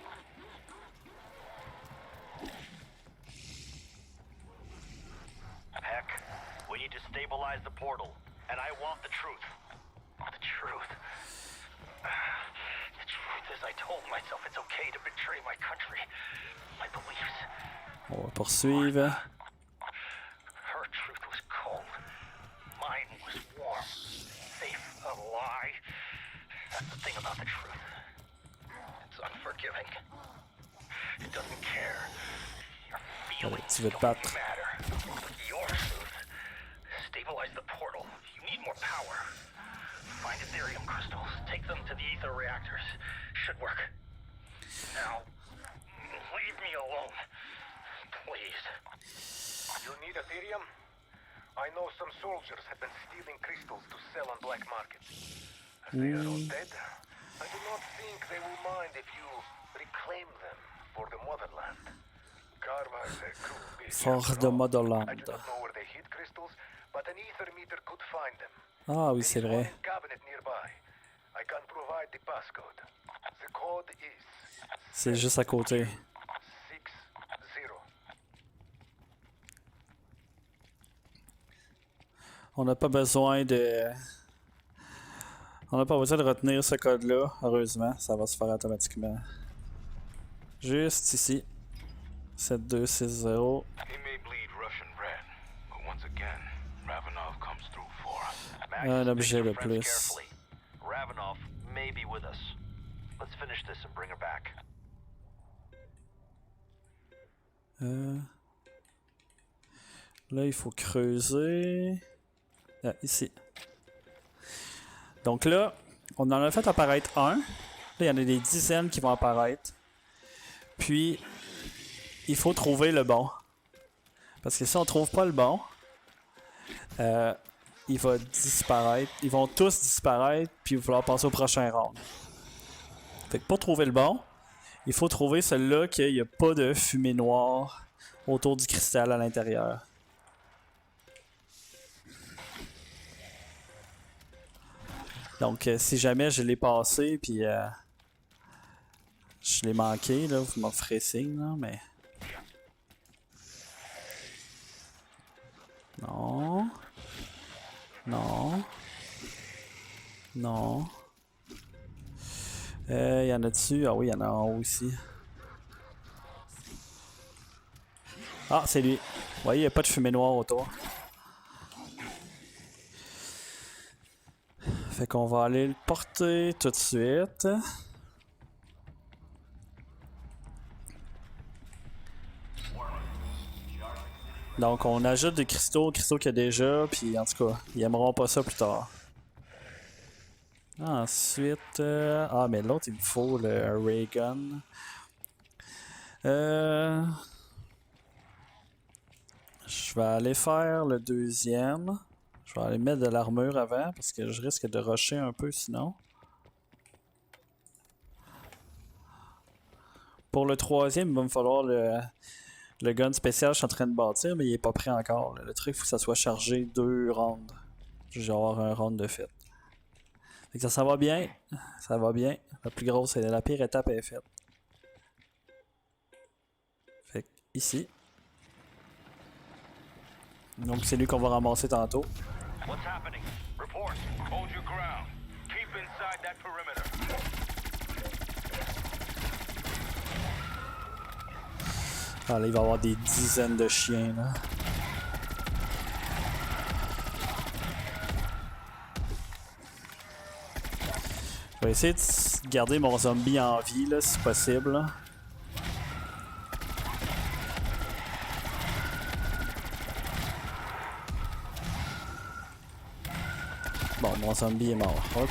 Heck, we need to stabilize the portal, and I want the truth. The truth? The truth is I told myself it's okay to betray my country, my beliefs. On va poursuivre. Her truth was cold. Mine was warm. Safe, a lie. That's the thing about the truth. It's unforgiving. It doesn't care. Your Allez, feelings tu veux te don't battre. matter. Your truth. Stabilize the portal. You need more power. Find Ethereum crystals. Take them to the ether reactors. should work. Now, leave me alone. Please. You need Ethereum? I know some soldiers have been stealing crystals to sell on black market. They are all dead. I do not think they will mind if you reclaim them for the motherland. Karma is a cool bitch. For after the all. I motherland. do not know where they hid crystals, but an ether meter could find them. Ah oui, There c'est is one vrai. in cabinet nearby. I can provide the passcode. The code is C'est juste à côté. 60. On n'a pas besoin de... On n'a pas besoin de retenir ce code-là, heureusement. Ça va se faire automatiquement. Juste ici. 7260. He may bleed Russian red, but once again, Ravenov comes through for us. Max, Un pick objet your de friends plus. carefully. Ravenov may be with us. Let's finish this and bring her back. Là, il faut creuser. Ah, ici. Donc là, on en a fait apparaître un. Là, il y en a des dizaines qui vont apparaître. Puis, il faut trouver le bon. Parce que si on trouve pas le bon, il va disparaître. Ils vont tous disparaître, puis il va falloir passer au prochain round. Fait que pour trouver le bon, il faut trouver celui-là qu'il n'y a pas de fumée noire autour du cristal à l'intérieur. Donc, si jamais je l'ai passé, puis je l'ai manqué, là, vous m'en ferez signe, là, mais... Non. Non. Non. Y en a dessus? Ah oui, il y en a en haut ici. Ah, c'est lui. Vous voyez, il n'y a pas de fumée noire autour. Fait qu'on va aller le porter tout de suite. Donc on ajoute des cristaux qu'il y a déjà, puis en tout cas, ils aimeront pas ça plus tard. Ensuite... Ah, mais l'autre, il me faut le ray gun. Je vais aller faire le deuxième. Je vais aller mettre de l'armure avant, parce que je risque de rusher un peu sinon. Pour le troisième, il va me falloir le gun spécial que je suis en train de bâtir, mais il est pas prêt encore. Le truc, il faut que ça soit chargé 2 rounds. Je vais avoir un round de fait. Fait que ça va bien. Ça va bien. La plus grosse, la pire étape est faite. Fait que ici. Donc c'est lui qu'on va ramasser tantôt. What's happening? Report. Hold your ground. Keep inside that perimeter. Ah, là, il va y avoir des dizaines de chiens là. Je vais essayer de garder mon zombie en vie là, si possible. Là. Bon, mon zombie est mort. Ok.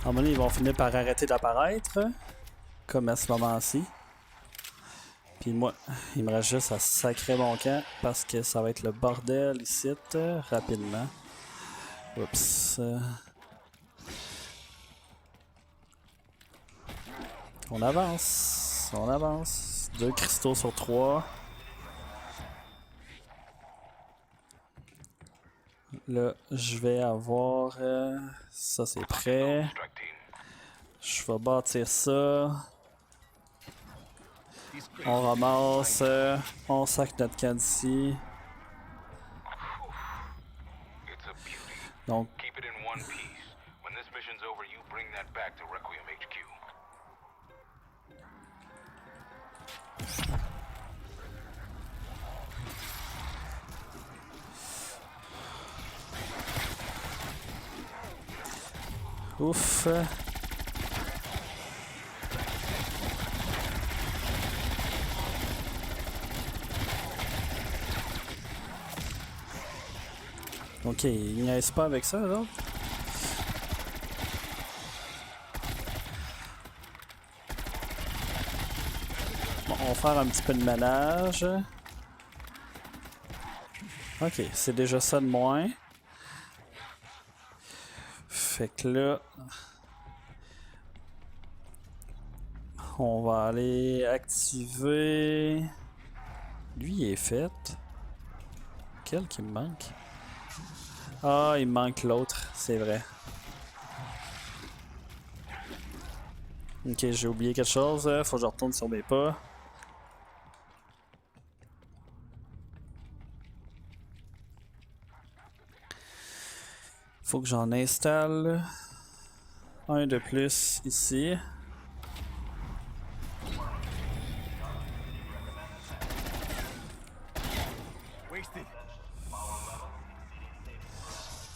À un moment donné, ils vont finir par arrêter d'apparaître, comme à ce moment-ci. Puis moi, il me reste juste à sacrer mon camp parce que ça va être le bordel ici, rapidement. Oups. On avance, on avance. 2 cristaux sur 3. Là, je vais avoir... ça, c'est prêt. Je vais bâtir ça. On ramasse. On sac notre camp d'ici. Donc, Keep it in one piece. When this mission's over, you bring that back to Requiem HQ. Ouf. Ok, il n'y a pas avec ça, là. Bon, on va faire un petit peu de ménage. Ok, c'est déjà ça de moins. Fait que là, on va aller activer. Lui, il est fait. Quel qui me manque? Ah, il me manque l'autre, c'est vrai. Ok, j'ai oublié quelque chose. Faut que je retourne sur mes pas. Faut que j'en installe un de plus ici.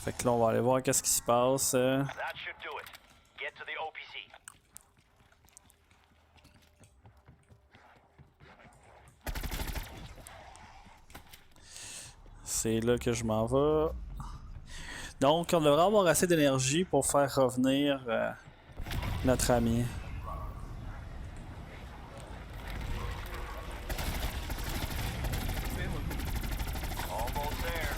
Fait que là, on va aller voir qu'est-ce qui se passe. That should do it. Get to the OPC. C'est là que je m'en vais. Donc, on devrait avoir assez d'énergie pour faire revenir notre ami. Almost there.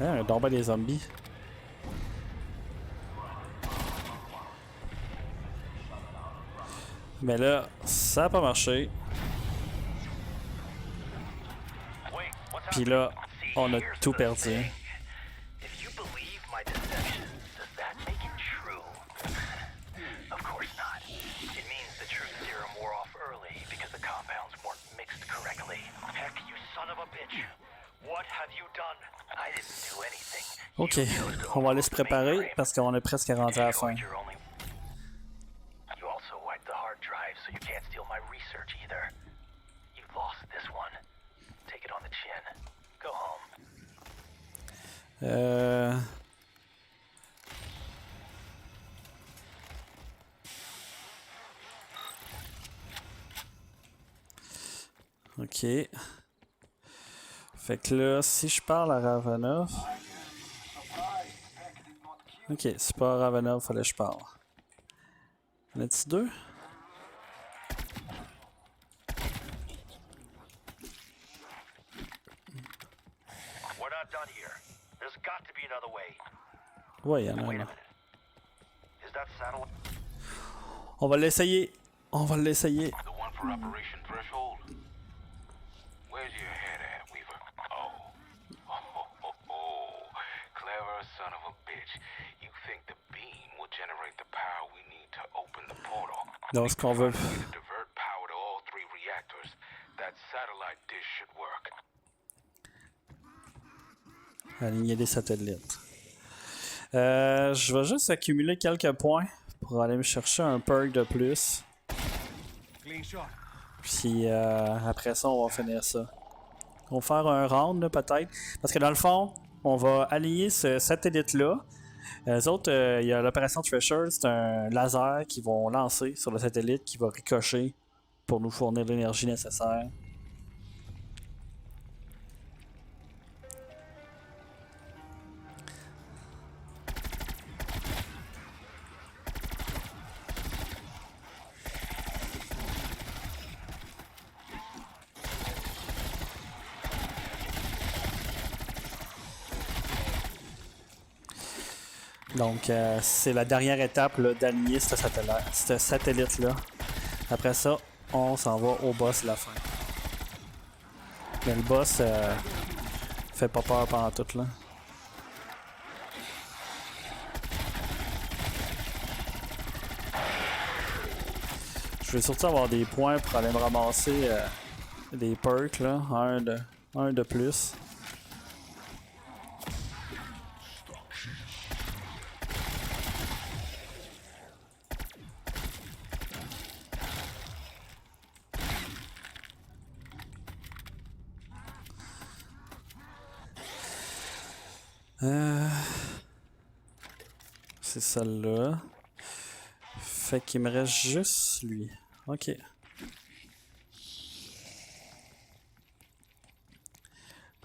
Hein, on tombe des zombies. Mais là, ça n'a pas marché. Wait, what's Puis happening? là, See, on a here's tout the perdu. thing. If you believe my deception, does that make it true? Of course not. It means the truth serum wore off early because the compounds weren't mixed correctly. Heck, you son of a bitch. What have you done? I didn't do anything. Ok, on va aller se préparer parce qu'on est presque rendu à la fin. You also wiped the hard drive so you can't steal my research either. You lost this one. Take it on the chin. Go home. Ok. Fait que là, si je parle à Ravenov... Ok, c'est pas à Ravenov, fallait que je parle. En a-t-il deux? We're not done here. There's got to be another way. Ouais, il y en a Wait un. a minute. Is that satellite On va l'essayer. On va l'essayer. The one for Operation Threshold? Where's your head at, Weaver? Oh. Clever son of a bitch. You think the beam will generate the power we need to open the portal? Donc, ce qu'on veut... To divert power to all three reactors. That satellite dish should work. Aligner des satellites. Je vais juste accumuler quelques points pour aller me chercher un perk de plus. Puis après ça, on va finir ça. On va faire un round là, peut-être. Parce que dans le fond, on va aligner ce satellite-là. Les autres, il y a l'opération Thresher, c'est un laser qu'ils vont lancer sur le satellite qui va ricocher pour nous fournir l'énergie nécessaire. Donc, c'est la dernière étape d'aligner ce satellite-là. Après ça, on s'en va au boss de la fin. Mais le boss fait pas peur pendant tout, là. Je vais surtout avoir des points pour aller me ramasser des perks, là. Un de plus. C'est celle-là. Fait qu'il me reste juste lui. Ok.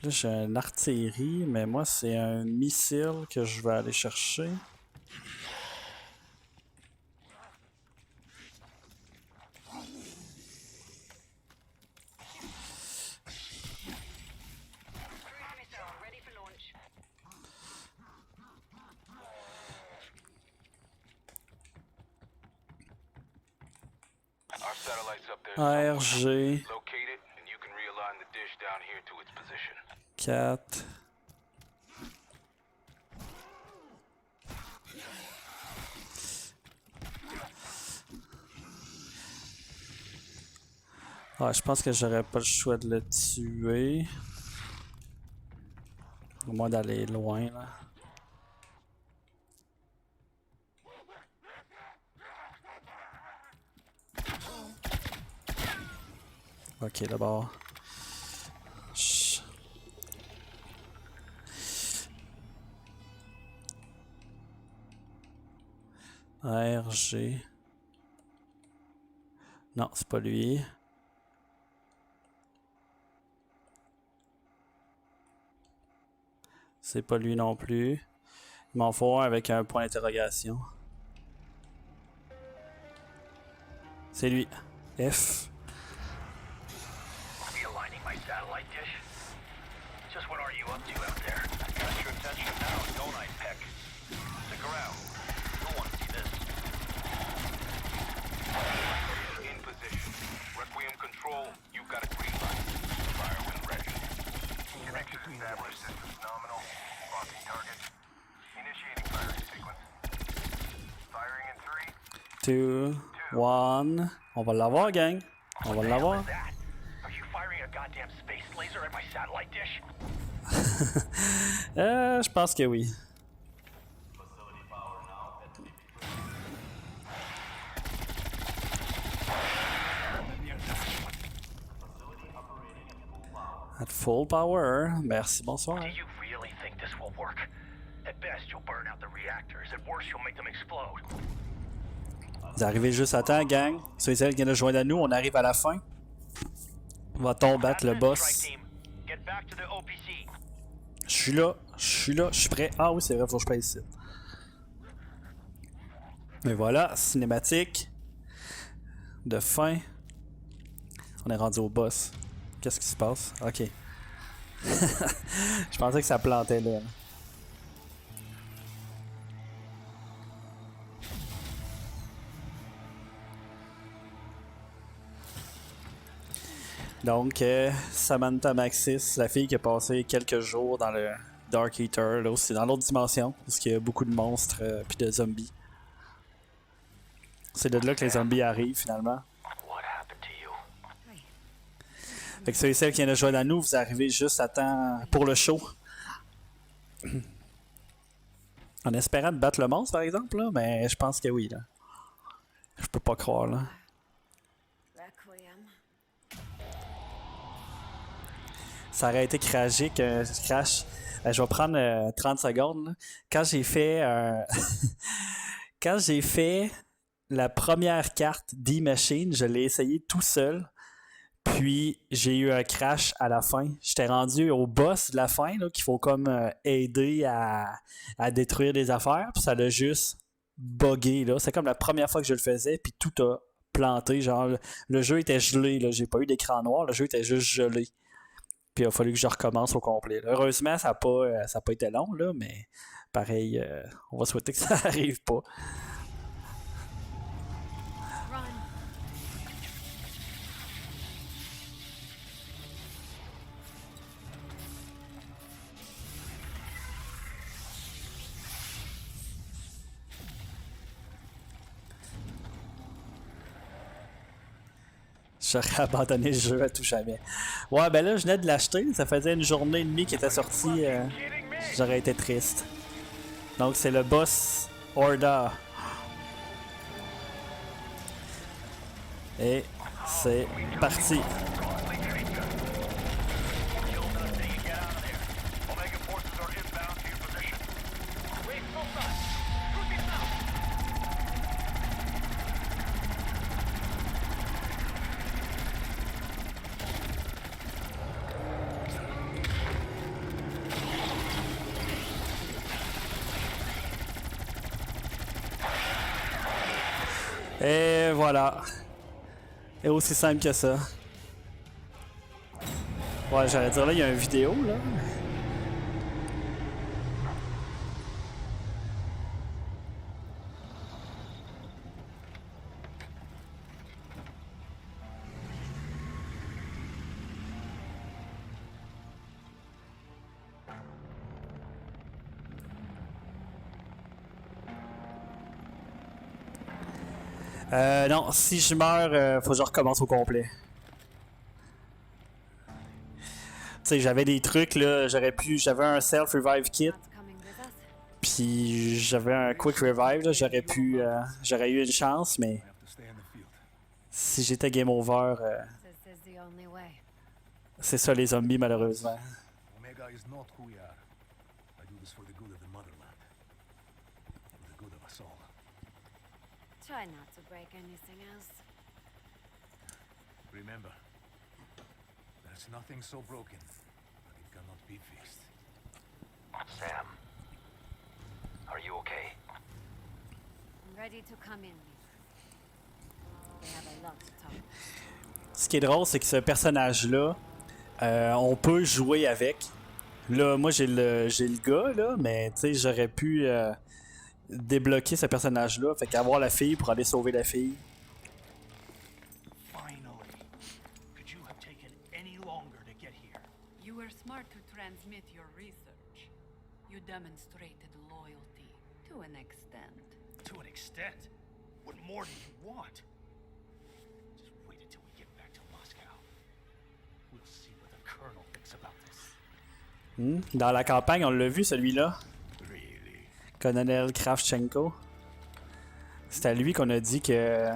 Là, j'ai une artillerie, mais moi, c'est un missile que je vais aller chercher. Our satellite's up there. ARG Locate it, and you can realign the dish down here to its position. 4. Ah, je pense que j'aurais pas le choix de le tuer. Au moins d'aller loin là. Ok, d'abord. ARG. Non, c'est pas lui. C'est pas lui non plus. Il m'en faut un avec un point d'interrogation. C'est lui. F. Realigning my satellite dish? Just what are you up to out there? Got your attention now, don't I, Peck? Stick around. You'll want to see this. In position. Requiem control, you've got a green light. Fire when ready. Connection established. Systems nominal. Locking target. Initiating firing sequence. Firing in 3. 2, 1. On va l'avoir, gang. On va l'avoir. That? Are you firing a goddamn space laser at my satellite dish? Je pense que oui. At full power. Merci, bonsoir. Do you really think this will work? At best, you'll burn out the reactors. At worst, you'll make them explode. Vous arrivez juste à temps, gang. Ceux et celles qui viennent de joindre à nous, on arrive à la fin. Va-t-on battre le boss? Get back to the OPC. Je suis là, je suis prêt. Ah oui, c'est vrai, faut que je paye ici. Mais voilà, cinématique de fin. On est rendu au boss. Qu'est-ce qui se passe? Ok. Je pensais que ça plantait là. Donc, Samantha Maxis, la fille qui a passé quelques jours dans le Dark Eater, là aussi dans l'autre dimension, parce qu'il y a beaucoup de monstres puis de zombies. C'est de là que les zombies arrivent finalement. What happened to you? Fait que ceux et celles qui viennent de joindre à nous, vous arrivez juste à temps pour le show. En espérant de battre le monstre, par exemple, là, mais je pense que oui, là. Je peux pas croire, là. Requiem. Ça aurait été tragique, crash. Je vais prendre 30 secondes, là. Quand j'ai fait quand j'ai fait la première carte d'E-Machine, je l'ai essayé tout seul. Puis j'ai eu un crash à la fin. J'étais rendu au boss de la fin, là, qu'il faut comme aider à détruire des affaires. Puis ça l'a juste buggé, là. C'est comme la première fois que je le faisais, puis tout a planté. Genre, le jeu était gelé, là. J'ai pas eu d'écran noir, le jeu était juste gelé. Puis il a fallu que je recommence au complet, là. Heureusement, ça n'a pas été long, là, mais pareil, on va souhaiter que ça arrive pas. Run. J'aurais abandonné le jeu à tout jamais. Ouais, ben là, je venais de l'acheter. Ça faisait une journée et demie qu'il était sorti. J'aurais été triste. Donc, c'est le boss Horda. Et c'est parti. Omega forces are inbound to your position. Et voilà. Et aussi simple que ça. Ouais, j'allais dire là, il y a une vidéo là. Non, si je meurs, faut que je recommence au complet. Tu sais, j'avais des trucs là, j'avais un self-revive kit, Not coming with us. puis j'avais un quick revive, là, j'aurais eu une chance, mais I have to stay in the field. si j'étais game over, This is the only way. c'est ça les zombies malheureusement. Omega is not who we are. I do this for the good of the motherland. For the good of us all. Try not to break anything else. Remember, there's nothing so broken that it cannot be fixed. Sam, are you okay? I'm ready to come in. We have a lot to talk. Ce qui est drôle, c'est que ce personnage-là, on peut jouer avec. Là, moi j'ai le gars là, mais tu sais, j'aurais pu débloquer ce personnage-là, fait qu'avoir la fille pour aller sauver la fille. Finally. Could you have taken any longer to get here? You were smart to transmit your research. You demonstrated loyalty to an extent. To an extent. What more do you want? Just wait until we get back to Moscow. We'll see what the Colonel thinks about this. Dans la campagne, on l'a vu celui-là. Really? Colonel Kravchenko. C'est à lui qu'on a dit que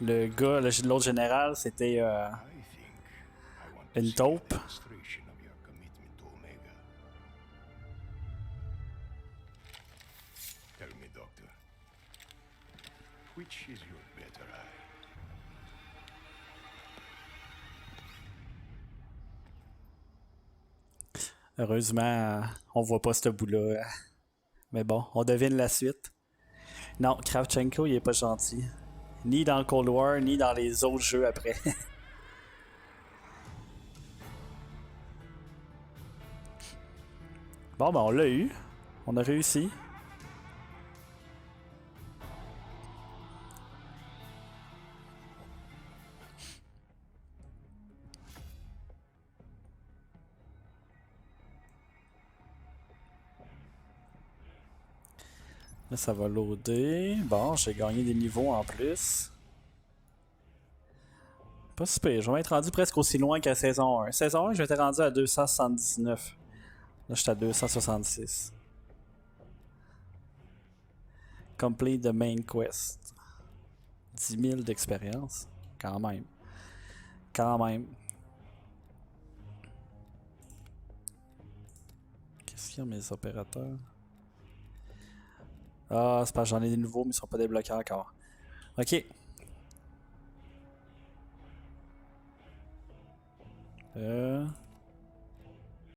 le gars, l'autre général, c'était I think I want to une see a taupe. demonstration of your commitment to Omega. Tell me, Doctor, which is your better eye? Heureusement, on voit pas ce bout-là. Mais bon, on devine la suite. Non, Kravchenko, il est pas gentil. Ni dans le Cold War, ni dans les autres jeux après. Bon, ben on l'a eu. On a réussi. Là, ça va loader. Bon, j'ai gagné des niveaux en plus. Pas super. Je vais être rendu presque aussi loin qu'à saison 1. Saison 1, je m'étais rendu à 279. Là, je suis à 266. Complete the main quest. 10 000 d'expérience. Quand même. Quand même. Qu'est-ce qu'il y a, mes opérateurs? Ah, c'est parce que j'en ai des nouveaux, mais ils sont pas débloqués encore. Ok.